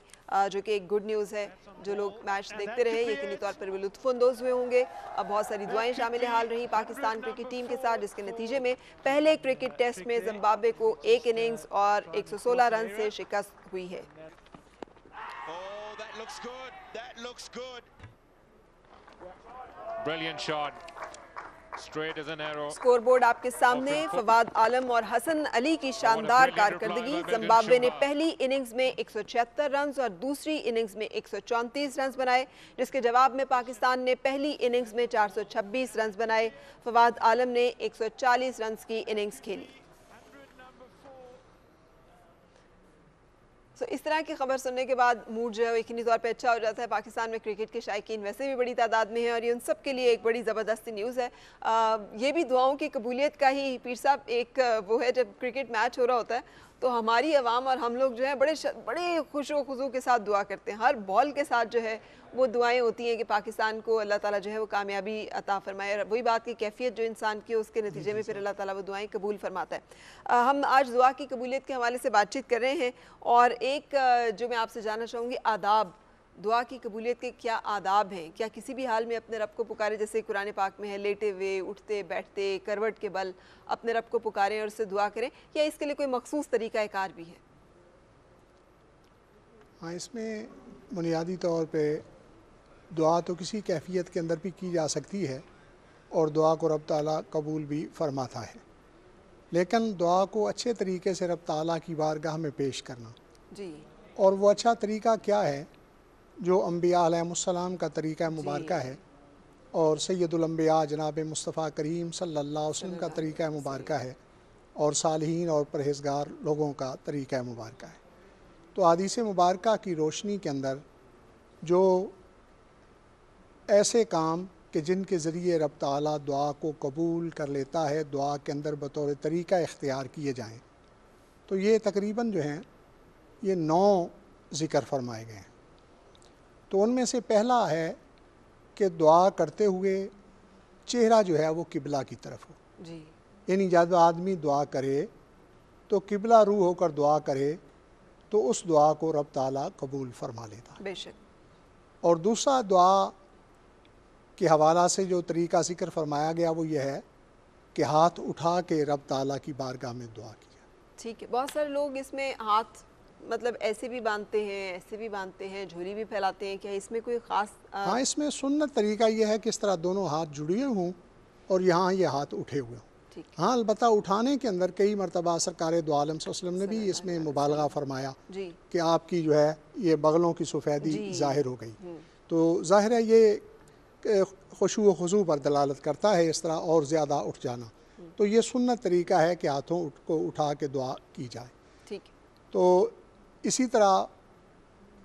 جو کہ ایک گڈ نیوز ہے۔ جو لوگ میچ دیکھتے رہے یقینی طور پر وہ لطف اندوز ہوئے ہوں گے۔ بہت ساری دعائیں شامل حال رہی پاکستان کرکٹ ٹیم کے ساتھ، جس کے نتیجے میں پہلے کرکٹ ٹیسٹ میں زمبابوے کو 1 اننگز اور 116 رن سے شکست ہوئی ہے۔ سکور بورڈ آپ کے سامنے، فواد عالم اور حسن علی کی شاندار کارکردگی۔ زمبابوے نے پہلی اننگز میں 176 رنز اور دوسری اننگز میں 134 رنز بنائے، جس کے جواب میں پاکستان نے پہلی اننگز میں 426 رنز بنائے۔ فواد عالم نے 140 رنز کی اننگز کھیلی۔ اس طرح کی خبر سننے کے بعد موڈ جو ہے یقینی طور پہ اچھا ہو جاتا ہے۔ پاکستان میں کرکٹ کے شائقین ویسے بھی بڑی تعداد میں ہیں، اور یہ ان سب کے لیے ایک بڑی زبردستی نیوز ہے۔ یہ بھی دعاؤں کی قبولیت کا ہی پیر صاحب ایک وہ ہے، جب کرکٹ میچ ہو رہا ہوتا ہے تو ہماری عوام اور ہم لوگ جو ہے بڑے خوش و خضوع کے ساتھ دعا کرتے ہیں۔ ہر بال کے ساتھ جو ہے وہ دعائیں ہوتی ہیں کہ پاکستان کو اللہ تعالیٰ جو ہے وہ کامیابی عطا فرمائے، اور وہی بات کی کیفیت جو انسان کی اس کے نتیجے میں پھر اللہ تعالیٰ وہ دعائیں قبول فرماتا ہے۔ ہم آج دعا کی قبولیت کے حوالے سے بات چیت کر رہے ہیں، اور ایک جو میں آپ سے جاننا چاہوں گی، آداب دعا کی قبولیت کے کیا آداب ہیں؟ کیا کسی بھی حال میں اپنے رب کو پکارے، جیسے قرآن پاک میں ہے لیٹے ہوئے، اٹھتے بیٹھتے، کروٹ کے بل اپنے رب کو پکاریں اور اس سے دعا کریں، یا اس کے لیے کوئی مخصوص طریقہ کار بھی ہے؟ ہاں، اس میں بنیادی طور پہ دعا تو کسی کیفیت کے اندر بھی کی جا سکتی ہے، اور دعا کو رب تعالیٰ قبول بھی فرماتا ہے، لیکن دعا کو اچھے طریقے سے رب تعالیٰ کی بارگاہ میں پیش کرنا، جی، اور وہ اچھا طریقہ کیا ہے جو انبیاء علیہ السلام کا طریقہ مبارکہ ہے اور سید الانبیاء جناب مصطفیٰ کریم صلی اللہ علیہ وسلم کا طریقہ مبارکہ ہے اور صالحین اور پرہیزگار لوگوں کا طریقہ مبارکہ ہے۔ تو احادیث مبارکہ کی روشنی کے اندر جو ایسے کام کہ جن کے ذریعے رب تعالیٰ دعا کو قبول کر لیتا ہے، دعا کے اندر بطور طریقہ اختیار کیے جائیں، تو یہ تقریباً جو ہیں یہ 9 ذکر فرمائے گئے ہیں۔ تو ان میں سے پہلا ہے کہ دعا کرتے ہوئے چہرہ جو ہے وہ قبلہ کی طرف ہو، جی، یعنی جب آدمی دعا کرے تو قبلہ رو ہو کر دعا کرے تو اس دعا کو رب تعالیٰ قبول فرما لیتا ہے۔ بے شک۔ اور دوسرا دعا کے حوالہ سے جو طریقہ ذکر فرمایا گیا وہ یہ ہے کہ ہاتھ اٹھا کے رب تعالیٰ کی بارگاہ میں دعا کی جائے۔ ٹھیک ہے، بہت سارے لوگ اس میں ہاتھ مطلب ایسے بھی باندھتے ہیں، ایسے بھی باندھتے ہیں، جھولی بھی پھیلاتے ہیں، کیا اس میں کوئی خاص ہاں، اس میں سنت طریقہ یہ ہے کہ اس طرح دونوں ہاتھ جڑے ہوں اور یہاں یہ ہاتھ اٹھے ہوئے ہوں۔ ٹھیک ہاں، البتہ اٹھانے کے اندر کئی مرتبہ سرکار دو عالم صلی اللہ علیہ وسلم نے بھی اس میں مبالغہ فرمایا جی، کہ آپ کی جو ہے یہ بغلوں کی سفیدی جی، ظاہر ہو گئی۔ تو ظاہر ہے یہ خشوع و خضوع پر دلالت کرتا ہے، اس طرح اور زیادہ اٹھ جانا۔ تو یہ سنت طریقہ ہے کہ ہاتھوں کو اٹھا کے دعا کی جائے۔ ٹھیک ہے، تو اسی طرح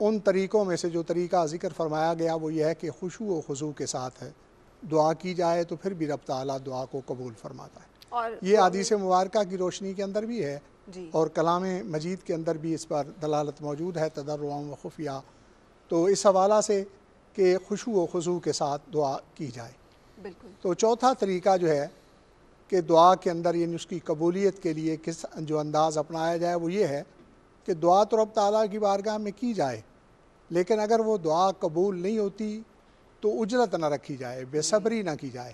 ان طریقوں میں سے جو طریقہ ذکر فرمایا گیا وہ یہ ہے کہ خشوع و خضوع کے ساتھ ہے دعا کی جائے تو پھر بھی رب تعالیٰ دعا کو قبول فرماتا ہے۔ اور یہ حدیث مبارکہ کی روشنی کے اندر بھی ہے جی، اور کلام مجید کے اندر بھی اس پر دلالت موجود ہے، تضرعا و خفیہ۔ تو اس حوالہ سے کہ خشوع و خضوع کے ساتھ دعا کی جائے۔ بالکل، تو چوتھا طریقہ جو ہے کہ دعا کے اندر یعنی اس کی قبولیت کے لیے کس جو انداز اپنایا جائے وہ یہ ہے کہ دعا تو رب تعالیٰ کی بارگاہ میں کی جائے، لیکن اگر وہ دعا قبول نہیں ہوتی تو اجرت نہ رکھی جائے، بے صبری نہ کی جائے۔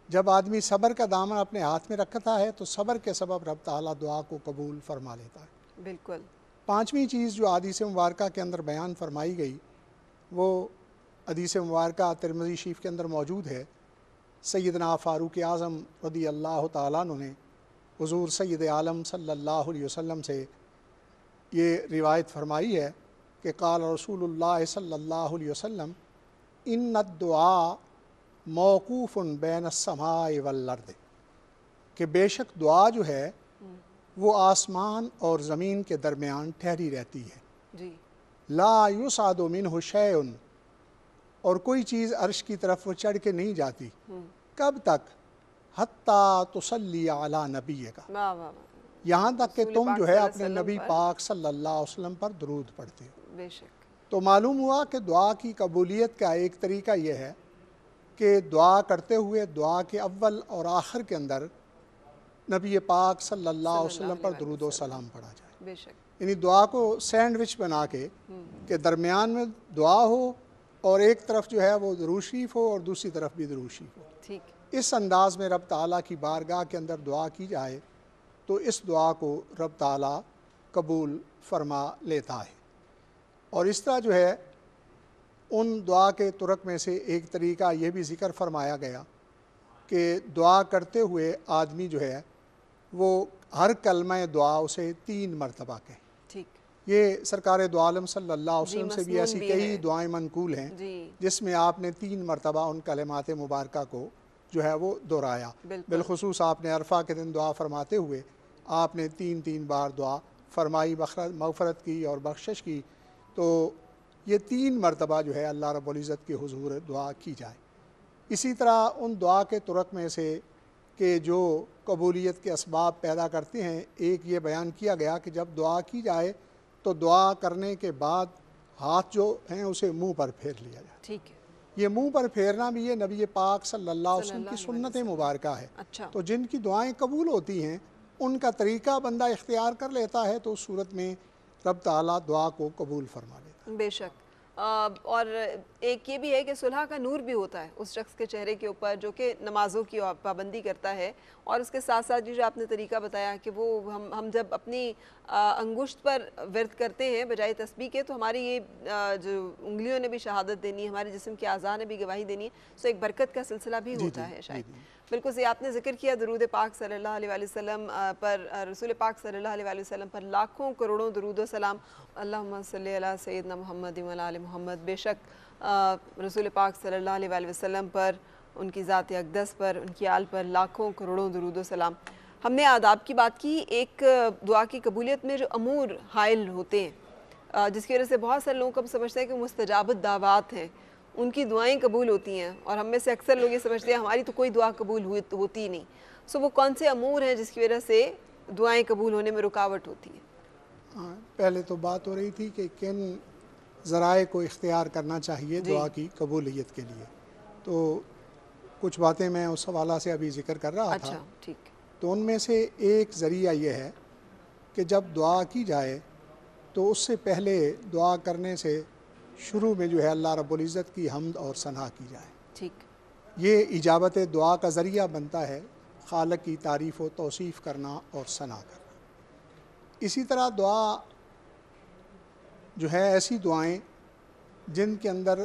جب آدمی صبر کا دامن اپنے ہاتھ میں رکھتا ہے تو صبر کے سبب رب تعالیٰ دعا کو قبول فرما لیتا ہے۔ بالکل، پانچویں چیز جو حدیث مبارکہ کے اندر بیان فرمائی گئی وہ حدیث مبارکہ ترمذی شریف کے اندر موجود ہے۔ سیدنا فاروق اعظم رضی اللہ تعالیٰ عنہ نے حضور سید عالم صلی اللہ علیہ وسلم سے یہ روایت فرمائی ہے کہ قال رسول اللہ صلی اللہ علیہ وسلم ان الدعاء موقوف بین السماء والارض، کہ بے شک دعا جو ہے وہ آسمان اور زمین کے درمیان ٹھہری رہتی ہے۔ جی، لا یصعد منہ شیء، اور کوئی چیز عرش کی طرف وہ چڑھ کے نہیں جاتی۔ کب تک؟ حتیٰ تصلی علی نبیک، واہ واہ واہ، یہاں تک کہ رسول تم پاک جو صلی ہے اللہ علیہ اپنے وسلم نبی پر، پاک صلی اللہ علیہ وسلم پر درود پڑھتے ہو۔ بے شک، تو معلوم ہوا کہ دعا کی قبولیت کا ایک طریقہ یہ ہے کہ دعا کرتے ہوئے دعا کے اول اور آخر کے اندر نبی پاک صلی اللہ علیہ وسلم پر درود و سلام پڑھا جائے، بے شک، یعنی دعا کو سینڈوچ بنا کے کہ درمیان میں دعا ہو اور ایک طرف جو ہے وہ درود شریف ہو اور دوسری طرف بھی درود شریف ہو۔ ٹھیک، اس انداز میں رب تعالیٰ کی بارگاہ کے اندر دعا کی جائے تو اس دعا کو رب تعالیٰ قبول فرما لیتا ہے۔ اور اس طرح جو ہے ان دعا کے طرق میں سے ایک طریقہ یہ بھی ذکر فرمایا گیا کہ دعا کرتے ہوئے آدمی جو ہے وہ ہر کلمہ دعا اسے 3 مرتبہ کہے۔ ٹھیک، یہ سرکار دو عالم صلی اللہ علیہ جی، وسلم سے بھی مسنون ایسی بھی کئی ہے۔ دعائیں منقول ہیں جی، جس میں آپ نے 3 مرتبہ ان کلمات مبارکہ کو جو ہے وہ دہرایا۔ بالکل، بالخصوص آپ نے عرفہ کے دن دعا فرماتے ہوئے آپ نے 3 بار دعا فرمائی، مغفرت کی اور بخشش کی۔ تو یہ 3 مرتبہ جو ہے اللہ رب العزت کے حضور دعا کی جائے۔ اسی طرح ان دعا کے طرق میں سے کہ جو قبولیت کے اسباب پیدا کرتے ہیں، ایک یہ بیان کیا گیا کہ جب دعا کی جائے تو دعا کرنے کے بعد ہاتھ جو ہیں اسے منہ پر پھیر لیا جائے۔ ٹھیک ہے، یہ منہ پر پھیرنا بھی یہ نبی پاک صلی اللہ علیہ وسلم کی سنت مبارکہ ہے۔ اچھا، تو جن کی دعائیں قبول ہوتی ہیں ان کا طریقہ بندہ اختیار کر لیتا ہے تو اس صورت میں رب تعالیٰ دعا کو قبول فرما لیتا ہے۔ بے شک۔ اور ایک یہ بھی ہے کہ صلح کا نور بھی ہوتا ہے اس شخص کے چہرے کے اوپر جو کہ نمازوں کی پابندی کرتا ہے، اور اس کے ساتھ ساتھ جو آپ نے طریقہ بتایا کہ وہ ہم جب اپنی انگشت پر ورد کرتے ہیں بجائے تسبیح کے تو ہماری یہ جو انگلیوں نے بھی شہادت دینی ہے، ہمارے جسم کے اعضاء نے بھی گواہی دینی ہے، تو ایک برکت کا سلسلہ بھی ہوتا ہے شاید۔ بالکل صحیح، آپ نے ذکر کیا درود پاک صلی اللہ علیہ وسلم پر، رسول پاک صلی اللہ علیہ وسلم پر لاکھوں کروڑوں درود و سلام۔ اللہم صلی علی سیدنا محمد و علی آل محمد۔ بے شک رسول پاک صلی اللہ علیہ وسلم پر ان کی ذات اقدس پر، ان کی آل پر لاکھوں کروڑوں درود و سلام۔ ہم نے آداب کی بات کی، ایک دعا کی قبولیت میں جو امور حائل ہوتے ہیں جس کی وجہ سے بہت سارے لوگوں کو ہم سمجھتے ہیں کہ مستجابت دعوات ہیں، ان کی دعائیں قبول ہوتی ہیں، اور ہم میں سے اکثر لوگ یہ سمجھتے ہیں ہماری تو کوئی دعا قبول ہوتی نہیں۔ سو وہ کون سے امور ہیں جس کی وجہ سے دعائیں قبول ہونے میں رکاوٹ ہوتی ہے؟ پہلے تو بات ہو رہی تھی کہ کن ذرائع کو اختیار کرنا چاہیے دعا کی قبولیت کے لیے، تو کچھ باتیں میں اس حوالہ سے ابھی ذکر کر رہا تھا۔ اچھا ٹھیک۔ تو ان میں سے ایک ذریعہ یہ ہے کہ جب دعا کی جائے تو اس سے پہلے دعا کرنے سے شروع میں جو ہے اللہ رب العزت کی حمد اور ثنا کی جائے۔ ٹھیک۔ یہ اجابت دعا کا ذریعہ بنتا ہے، خالق کی تعریف و توصیف کرنا اور ثنا کرنا۔ اسی طرح دعا جو ہے ایسی دعائیں جن کے اندر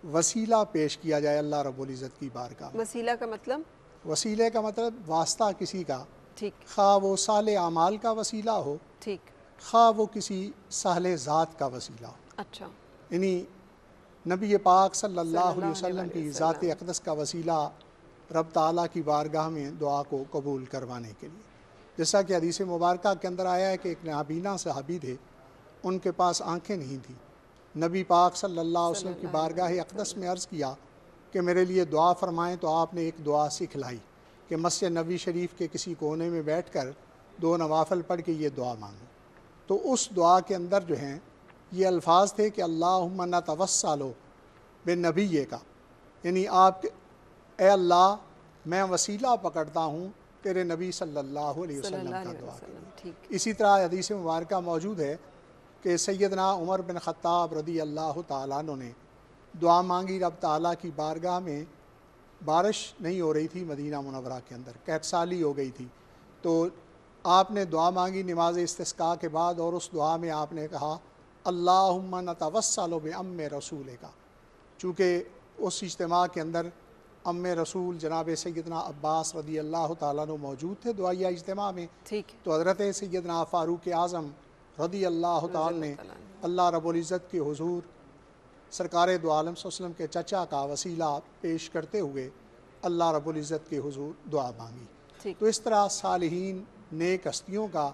وسیلہ پیش کیا جائے اللہ رب العزت کی بارگاہ میں۔ وسیلہ کا مطلب؟ وسیلے کا مطلب واسطہ کسی کا، ٹھیک، خواہ وہ صالح اعمال کا وسیلہ ہو، ٹھیک، خواہ وہ کسی صالح ذات کا وسیلہ ہو۔ اچھا، یعنی نبی پاک صلی اللہ علیہ وسلم کی ذات اقدس کا وسیلہ رب تعالیٰ کی بارگاہ میں دعا کو قبول کروانے کے لیے، جیسا کہ حدیث مبارکہ کے اندر آیا ہے کہ ایک نابینا صحابی تھے، ان کے پاس آنکھیں نہیں تھیں، نبی پاک صلی اللہ علیہ وسلم کی بارگاہ اقدس میں عرض کیا کہ میرے لیے دعا فرمائیں، تو آپ نے ایک دعا سکھلائی کہ مسجد نبوی شریف کے کسی کونے میں بیٹھ کر 2 نوافل پڑھ کے یہ دعا مانگو۔ تو اس دعا کے اندر جو ہیں یہ الفاظ تھے کہ اللہم نتوسل بنبی کا، یعنی آپ اے اللہ میں وسیلہ پکڑتا ہوں تیرے نبی صلی اللہ علیہ وسلم کا دعا کے۔ اسی طرح حدیث مبارکہ موجود ہے کہ سیدنا عمر بن خطاب رضی اللہ تعالیٰ عنہ نے دعا مانگی رب تعالیٰ کی بارگاہ میں، بارش نہیں ہو رہی تھی مدینہ منورہ کے اندر، قحط سالی ہو گئی تھی، تو آپ نے دعا مانگی نماز استسقاء کے بعد، اور اس دعا میں آپ نے کہا اللہم نتوسل بام رسول کا، چونکہ اس اجتماع کے اندر ام رسول جناب سیدنا عباس رضی اللہ تعالیٰ عنہ موجود تھے دعائیہ اجتماع میں، تو حضرت سیدنا فاروق اعظم رضی اللہ تعالیٰ نے اللہ رب العزت کے حضور سرکار دو عالم صلی اللہ علیہ وسلم کے چچا کا وسیلہ پیش کرتے ہوئے اللہ رب العزت کے حضور دعا مانگی۔ تو اس طرح صالحین نیک ہستیوں کا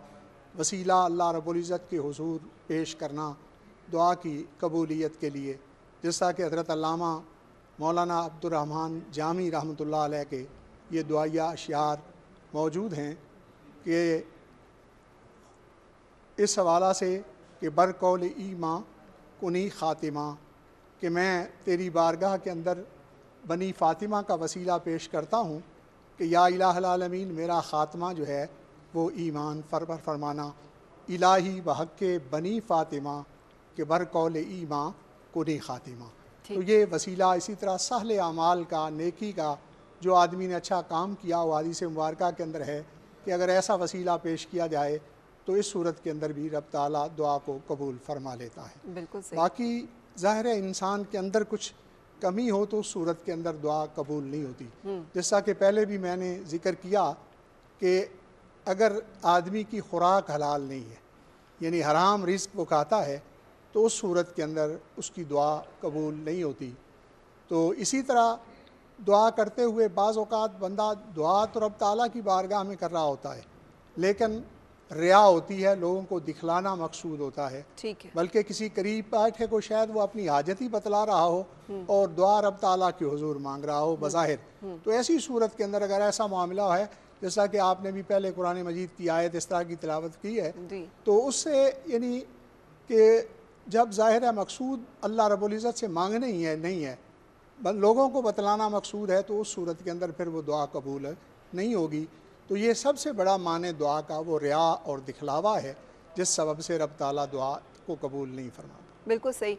وسیلہ اللہ رب العزت کے حضور پیش کرنا دعا کی قبولیت کے لیے، جیسا کہ حضرت علامہ مولانا عبد الرحمن جامی رحمۃ اللہ علیہ کے یہ دعائیہ اشعار موجود ہیں کہ اس حوالہ سے کہ برقول ایماں کنی خاتمہ، کہ میں تیری بارگاہ کے اندر بنی فاطمہ کا وسیلہ پیش کرتا ہوں کہ یا الہ العالمین میرا خاتمہ جو ہے وہ ایمان فرمانا، الہی بحق بنی فاطمہ کہ برقول ایماں کنی خاتمہ۔ تو یہ وسیلہ اسی طرح صالح اعمال کا، نیکی کا، جو آدمی نے اچھا کام کیا وہ حدیث مبارکہ کے اندر ہے کہ اگر ایسا وسیلہ پیش کیا جائے تو اس صورت کے اندر بھی رب تعالیٰ دعا کو قبول فرما لیتا ہے۔ بالکل صحیح۔ باقی ظاہر ہے انسان کے اندر کچھ کمی ہو تو اس صورت کے اندر دعا قبول نہیں ہوتی، جیسا کہ پہلے بھی میں نے ذکر کیا کہ اگر آدمی کی خوراک حلال نہیں ہے، یعنی حرام رزق وہ کھاتا ہے، تو اس صورت کے اندر اس کی دعا قبول نہیں ہوتی۔ تو اسی طرح دعا کرتے ہوئے بعض اوقات بندہ دعا تو رب تعالیٰ کی بارگاہ میں کر رہا ہوتا ہے، لیکن ریا ہوتی ہے، لوگوں کو دکھلانا مقصود ہوتا ہے، بلکہ کسی قریب بیٹھے کو شاید وہ اپنی حاجت ہی بتلا رہا ہو اور دعا رب تعالیٰ کے حضور مانگ رہا ہو بظاہر۔ تو ایسی صورت کے اندر اگر ایسا معاملہ ہے، جیسا کہ آپ نے بھی پہلے قرآن مجید کی آیت اس طرح کی تلاوت کی ہے، تو اس سے یعنی کہ جب ظاہر ہے مقصود اللہ رب العزت سے مانگنے ہی ہے، نہیں ہے لوگوں کو بتلانا مقصود ہے، تو اس صورت کے اندر پھر وہ دعا قبول نہیں ہوگی۔ تو یہ سب سے بڑا معنی دعا کا وہ ریا اور دکھلاوا ہے، جس سبب سے رب تعالیٰ دعا کو قبول نہیں فرماتا۔ بالکل صحیح۔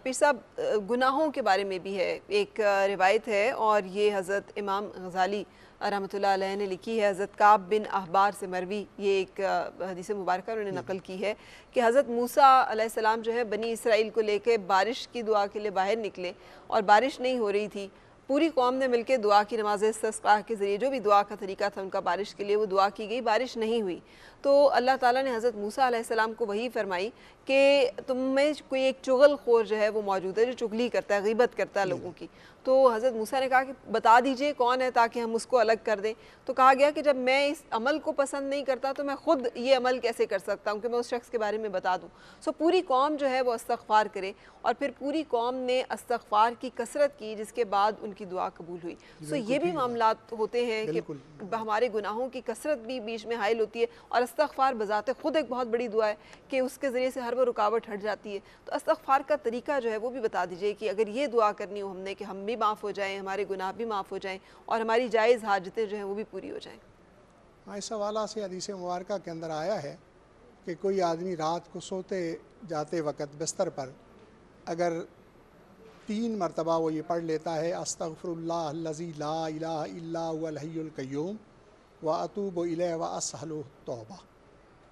پیر صاحب گناہوں کے بارے میں بھی ہے ایک روایت ہے، اور یہ حضرت امام غزالی رحمۃ اللہ علیہ نے لکھی ہے، حضرت کعب بن احبار سے مروی یہ ایک حدیث مبارکہ انہوں نے نقل کی ہے کہ حضرت موسیٰ علیہ السلام جو ہے بنی اسرائیل کو لے کے بارش کی دعا کے لیے باہر نکلے، اور بارش نہیں ہو رہی تھی، پوری قوم نے مل کے دعا کی، نماز استسقاء کے ذریعے جو بھی دعا کا طریقہ تھا ان کا بارش کے لیے، وہ دعا کی گئی، بارش نہیں ہوئی۔ تو اللہ تعالیٰ نے حضرت موسیٰ علیہ السلام کو وہی فرمائی کہ تم میں کوئی ایک چغل خور جو ہے وہ موجود ہے، جو چغلی کرتا ہے، غیبت کرتا ہے لوگوں کی۔ تو حضرت موسیٰ نے کہا کہ بتا دیجئے کون ہے تاکہ ہم اس کو الگ کر دیں۔ تو کہا گیا کہ جب میں اس عمل کو پسند نہیں کرتا تو میں خود یہ عمل کیسے کر سکتا ہوں کہ میں اس شخص کے بارے میں بتا دوں۔ سو پوری قوم جو ہے وہ استغفار کرے، اور پھر پوری قوم نے استغفار کی کثرت کی، جس کے بعد ان کی دعا قبول ہوئی۔ سو یہ بھی معاملات ہوتے ہیں کہ ہمارے گناہوں کی کثرت بھی بیچ میں حائل ہوتی ہے، اور استغفار بذات خود ایک بہت بڑی دعا ہے کہ اس کے ذریعے سے ہر وہ رکاوٹ ہٹ جاتی ہے۔ تو استغفار کا طریقہ جو ہے وہ بھی بتا دیجئے کہ اگر یہ دعا کرنی ہو ہم نے کہ ہم بھی معاف ہو جائیں، ہمارے گناہ بھی معاف ہو جائیں، اور ہماری جائز حاجتیں جو ہیں وہ بھی پوری ہو جائیں۔ اس حوالہ سے حدیث مبارکہ کے اندر آیا ہے کہ کوئی آدمی رات کو سوتے جاتے وقت بستر پر اگر 3 مرتبہ وہ یہ پڑھ لیتا ہے استغفر اللہ الذی لا الہ الا هو الحی القیوم واتوب الیہ واسألہ التوبہ،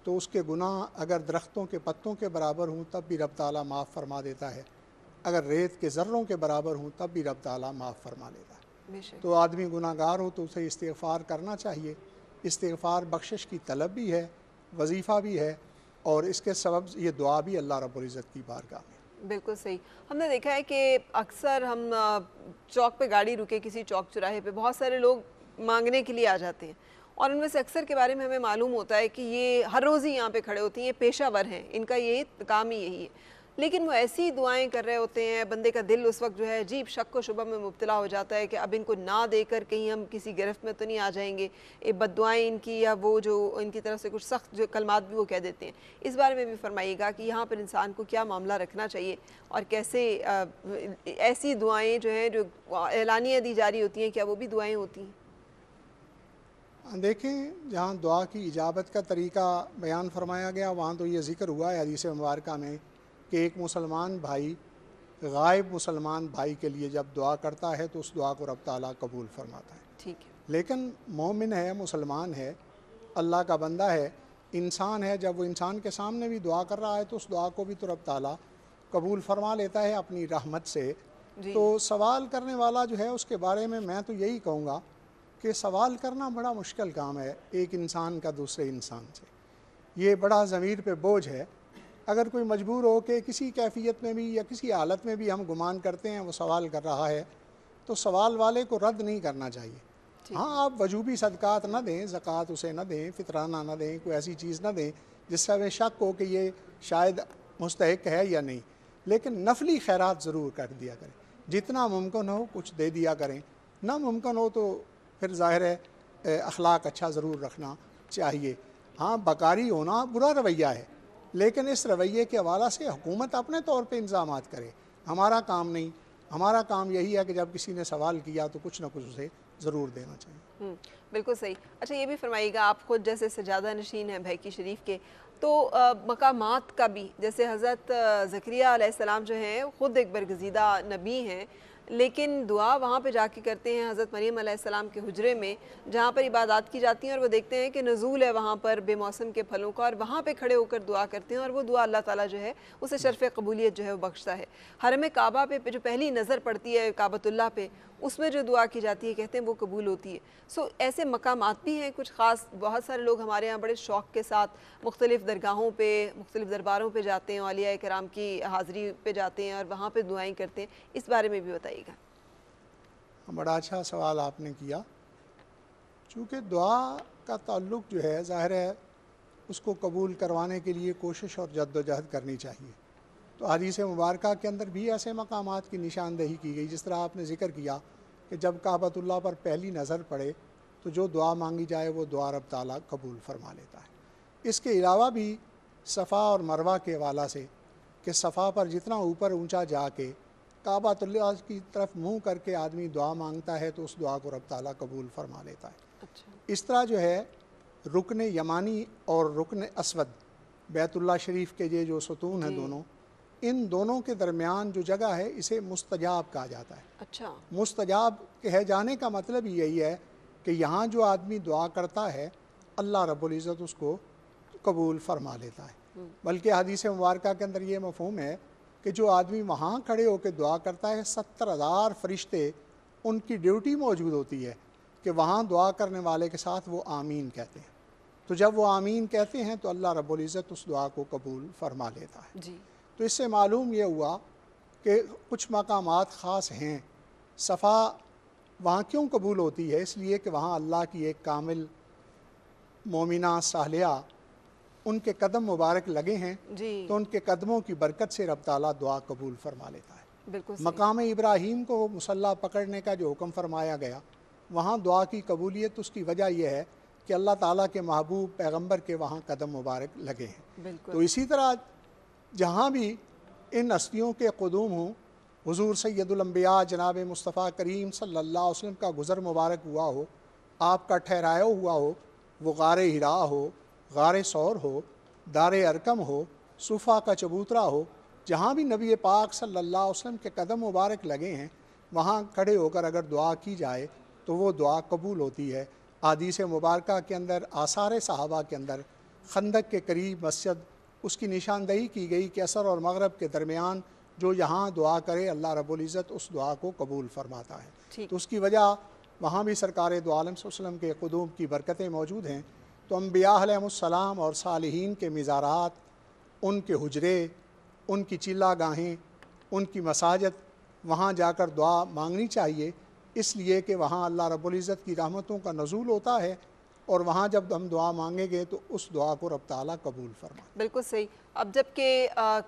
تو اس کے گناہ اگر درختوں کے پتوں کے برابر ہوں تب بھی رب تعالیٰ معاف فرما دیتا ہے، اگر ریت کے ذروں کے برابر ہوں تب بھی رب تعالیٰ معاف فرما لیتا ہے۔ تو آدمی گناہ گار ہو تو اسے استغفار کرنا چاہیے۔ استغفار بخشش کی طلب بھی ہے، وظیفہ بھی ہے، اور اس کے سبب یہ دعا بھی اللہ رب العزت کی بارگاہ میں۔ بالکل صحیح۔ ہم نے دیکھا ہے کہ اکثر ہم چوک پہ گاڑی رکے کسی چوک چراہے پہ، بہت سارے لوگ مانگنے کے لیے آ جاتے ہیں، اور ان میں سے اکثر کے بارے میں ہمیں معلوم ہوتا ہے کہ یہ ہر روز ہی یہاں پہ کھڑے ہوتے ہیں، یہ پیشہ ور ہیں، ان کا یہ کام ہی یہی ہے، لیکن وہ ایسی دعائیں کر رہے ہوتے ہیں، بندے کا دل اس وقت جو ہے عجیب شک و شبہ میں مبتلا ہو جاتا ہے کہ اب ان کو نہ دے کر کہیں ہم کسی گرفت میں تو نہیں آ جائیں گے، بد دعائیں ان کی، یا وہ جو ان کی طرف سے کچھ سخت جو کلمات بھی وہ کہہ دیتے ہیں۔ اس بارے میں بھی فرمائیے گا کہ یہاں پر انسان کو کیا معاملہ رکھنا چاہیے، اور کیسے ایسی دعائیں جو ہیں جو اعلانیہ دی جاری ہوتی ہیں، کیا وہ بھی دعائیں ہوتی ہیں؟ دیکھیں، جہاں دعا کی اجابت کا طریقہ بیان فرمایا گیا وہاں تو یہ ذکر ہوا ہے حدیث مبارکہ میں کہ ایک مسلمان بھائی غائب مسلمان بھائی کے لیے جب دعا کرتا ہے تو اس دعا کو رب تعالیٰ قبول فرماتا ہے۔ ٹھیک ہے۔ لیکن مومن ہے، مسلمان ہے، اللہ کا بندہ ہے، انسان ہے، جب وہ انسان کے سامنے بھی دعا کر رہا ہے تو اس دعا کو بھی تو رب تعالیٰ قبول فرما لیتا ہے اپنی رحمت سے۔ تو سوال کرنے والا جو ہے اس کے بارے میں تو یہی کہوں گا کہ سوال کرنا بڑا مشکل کام ہے ایک انسان کا دوسرے انسان سے، یہ بڑا ضمیر پہ بوجھ ہے۔ اگر کوئی مجبور ہو کہ کسی کیفیت میں بھی یا کسی حالت میں بھی ہم گمان کرتے ہیں وہ سوال کر رہا ہے تو سوال والے کو رد نہیں کرنا چاہیے۔ ہاں، آپ وجوبی صدقات نہ دیں، زکوٰۃ اسے نہ دیں، فطرانہ نہ دیں، کوئی ایسی چیز نہ دیں جس سے ہمیں شک ہو کہ یہ شاید مستحق ہے یا نہیں، لیکن نفلی خیرات ضرور کر دیا کریں، جتنا ممکن ہو کچھ دے دیا کریں، نہ ممکن ہو تو پھر ظاہر ہے اخلاق اچھا ضرور رکھنا چاہیے۔ ہاں، بکاری ہونا برا رویہ ہے، لیکن اس رویے کے حوالہ سے حکومت اپنے طور پہ انتظامات کرے، ہمارا کام نہیں۔ ہمارا کام یہی ہے کہ جب کسی نے سوال کیا تو کچھ نہ کچھ اسے ضرور دینا چاہیے۔ بالکل صحیح۔ اچھا، یہ بھی فرمائیے گا، آپ خود جیسے سجادہ نشین ہیں بھیکی شریف کے، تو مقامات کا بھی، جیسے حضرت زکریا علیہ السلام جو ہیں خود ایک برگزیدہ نبی ہیں، لیکن دعا وہاں پہ جا کے کرتے ہیں حضرت مریم علیہ السلام کے حجرے میں جہاں پر عبادات کی جاتی ہیں، اور وہ دیکھتے ہیں کہ نزول ہے وہاں پر بے موسم کے پھلوں کا، اور وہاں پہ کھڑے ہو کر دعا کرتے ہیں، اور وہ دعا اللہ تعالیٰ جو ہے اسے شرف قبولیت جو ہے وہ بخشتا ہے۔ حرم کعبہ پہ جو پہلی نظر پڑتی ہے کعبۃ اللہ پہ، اس میں جو دعا کی جاتی ہے کہتے ہیں وہ قبول ہوتی ہے۔ سو ایسے مقامات بھی ہیں کچھ خاص، بہت سارے لوگ ہمارے ہاں بڑے شوق کے ساتھ مختلف درگاہوں پہ، مختلف درباروں پہ جاتے ہیں، اولیاء کرام کی حاضری پہ جاتے ہیں اور وہاں پہ دعائیں کرتے ہیں، اس بارے میں بھی بتائیے گا۔ بڑا اچھا سوال آپ نے کیا۔ چونکہ دعا کا تعلق جو ہے ظاہر ہے اس کو قبول کروانے کے لیے کوشش اور جد و جہد کرنی چاہیے۔ تو حدیث مبارکہ کے اندر بھی ایسے مقامات کی نشاندہی کی گئی، جس طرح آپ نے ذکر کیا کہ جب کعبۃ اللہ پر پہلی نظر پڑے تو جو دعا مانگی جائے وہ دعا رب تعالیٰ قبول فرما لیتا ہے۔ اس کے علاوہ بھی صفا اور مروہ کے حوالہ سے کہ صفا پر جتنا اوپر اونچا جا کے کعبۃ اللہ کی طرف منہ کر کے آدمی دعا مانگتا ہے تو اس دعا کو رب تعالیٰ قبول فرما لیتا ہے۔ اس طرح جو ہے رکن یمانی اور رکن اسود، بیت اللہ شریف کے یہ جو ستون ہیں دونوں، ان دونوں کے درمیان جو جگہ ہے اسے مستجاب کہا جاتا ہے۔ اچھا، مستجاب کہے جانے کا مطلب یہی ہے کہ یہاں جو آدمی دعا کرتا ہے اللہ رب العزت اس کو قبول فرما لیتا ہے۔ بلکہ حدیث مبارکہ کے اندر یہ مفہوم ہے کہ جو آدمی وہاں کھڑے ہو کے دعا کرتا ہے 70,000 فرشتے ان کی ڈیوٹی موجود ہوتی ہے کہ وہاں دعا کرنے والے کے ساتھ وہ آمین کہتے ہیں. تو جب وہ آمین کہتے ہیں تو اللہ رب العزت اس دعا کو قبول فرما لیتا ہے. جی. تو اس سے معلوم یہ ہوا کہ کچھ مقامات خاص ہیں. صفا وہاں کیوں قبول ہوتی ہے؟ اس لیے کہ وہاں اللہ کی ایک کامل مومنہ صالحہ ان کے قدم مبارک لگے ہیں. جی. تو ان کے قدموں کی برکت سے رب تعالیٰ دعا قبول فرما لیتا ہے. بالکل. مقام ابراہیم کو مصلی پکڑنے کا جو حکم فرمایا گیا، وہاں دعا کی قبولیت اس کی وجہ یہ ہے کہ اللہ تعالیٰ کے محبوب پیغمبر کے وہاں قدم مبارک لگے ہیں. بالکل. تو اسی طرح جہاں بھی ان ہستیوں کے قدوم ہوں، حضور سید الانبیاء جناب مصطفیٰ کریم صلی اللہ علیہ وسلم کا گزر مبارک ہوا ہو، آپ کا ٹھہرایا ہوا ہو، وہ غار حرا ہو، غار ثور ہو، دار ارقم ہو، صفا کا چبوترا ہو، جہاں بھی نبی پاک صلی اللہ علیہ وسلم کے قدم مبارک لگے ہیں، وہاں کھڑے ہو کر اگر دعا کی جائے تو وہ دعا قبول ہوتی ہے. احادیث مبارکہ کے اندر، آثار صحابہ کے اندر خندق کے قریب مسجد، اس کی نشاندہی کی گئی کہ عصر اور مغرب کے درمیان جو یہاں دعا کرے اللہ رب العزت اس دعا کو قبول فرماتا ہے. تو اس کی وجہ وہاں بھی سرکار دو عالم صلی اللہ علیہ وسلم کے قدوم کی برکتیں موجود ہیں. تو انبیاء علیہ السلام اور صالحین کے مزارات، ان کے حجرے، ان کی چلہ گاہیں، ان کی مساجد، وہاں جا کر دعا مانگنی چاہیے، اس لیے کہ وہاں اللہ رب العزت کی رحمتوں کا نزول ہوتا ہے، اور وہاں جب ہم دعا مانگیں گے تو اس دعا کو رب تعالیٰ قبول فرمائے. بالکل صحیح. اب جب کہ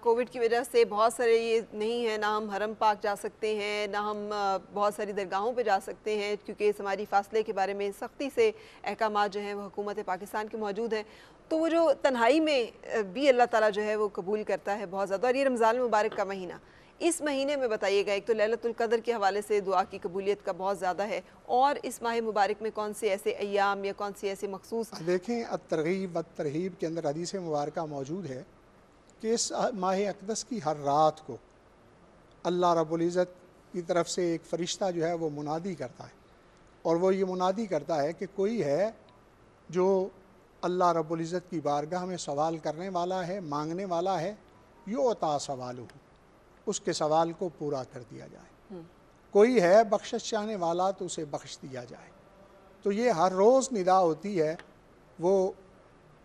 کووڈ کی وجہ سے بہت سارے یہ نہیں ہے، نہ ہم حرم پاک جا سکتے ہیں، نہ ہم بہت ساری درگاہوں پہ جا سکتے ہیں، کیونکہ سماجی فاصلے کے بارے میں سختی سے احکامات جو ہیں وہ حکومت پاکستان کے موجود ہیں. تو وہ جو تنہائی میں بھی اللہ تعالیٰ جو ہے وہ قبول کرتا ہے بہت زیادہ. اور یہ رمضان المبارک کا مہینہ، اس مہینے میں بتائیے گا، ایک تو لیلۃ القدر کے حوالے سے دعا کی قبولیت کا بہت زیادہ ہے، اور اس ماہ مبارک میں کون سے ایسے ایام یا کون سی ایسے مخصوص؟ دیکھیں، الترغیب والترہیب کے اندر حدیث مبارکہ موجود ہے کہ اس ماہ اقدس کی ہر رات کو اللہ رب العزت کی طرف سے ایک فرشتہ جو ہے وہ منادی کرتا ہے، اور وہ یہ منادی کرتا ہے کہ کوئی ہے جو اللہ رب العزت کی بارگاہ میں سوال کرنے والا ہے، مانگنے والا ہے، یعطیٰ سوالہ، اس کے سوال کو پورا کر دیا جائے. کوئی ہے بخشش چاہنے والا تو اسے بخش دیا جائے. تو یہ ہر روز ندا ہوتی ہے. وہ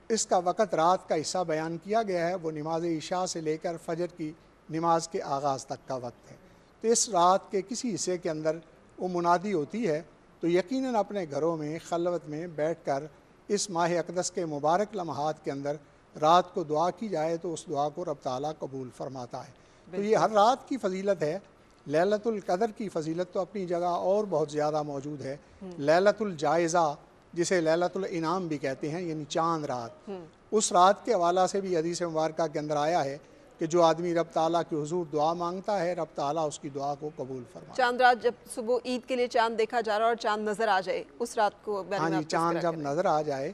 اس کا وقت رات کا حصہ بیان کیا گیا ہے، وہ نماز عشاء سے لے کر فجر کی نماز کے آغاز تک کا وقت ہے. تو اس رات کے کسی حصے کے اندر وہ منادی ہوتی ہے. تو یقیناً اپنے گھروں میں خلوت میں بیٹھ کر اس ماہ اقدس کے مبارک لمحات کے اندر رات کو دعا کی جائے تو اس دعا کو رب تعالیٰ قبول فرماتا ہے. تو یہ ہر رات کی فضیلت ہے. لیلۃ القدر کی فضیلت تو اپنی جگہ اور بہت زیادہ موجود ہے. لیلۃ الجائزہ، جسے لیلۃ الانعام بھی کہتے ہیں، یعنی چاند رات، اس رات کے حوالہ سے بھی حدیث مبارکہ کے اندر آیا ہے کہ جو آدمی رب تعالیٰ کے حضور دعا مانگتا ہے، رب تعالیٰ اس کی دعا کو قبول فرماتا ہے. چاند رات جب صبح عید کے لیے چاند دیکھا جا رہا اور چاند نظر آ جائے، اس رات کو ہاں جی، چاند جب نظر آ جائے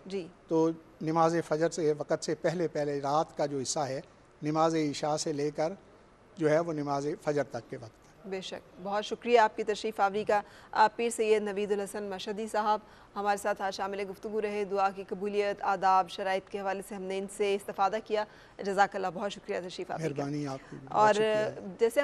تو نماز فجر سے وقت سے پہلے رات کا جو حصہ ہے، نماز عشاء سے لے کر جو ہے وہ نماز فجر تک کے وقت. بے شک. بہت شکریہ آپ کی تشریف آوری کا. پیر سید نوید الحسن مشہدی صاحب ہمارے ساتھ آج شامل گفتگو رہے. دعا کی قبولیت، آداب، شرائط کے حوالے سے ہم نے ان سے استفادہ کیا. جزاک اللہ، بہت شکریہ تشریف آوری کا. مہربانی آپ کی. اور جیسے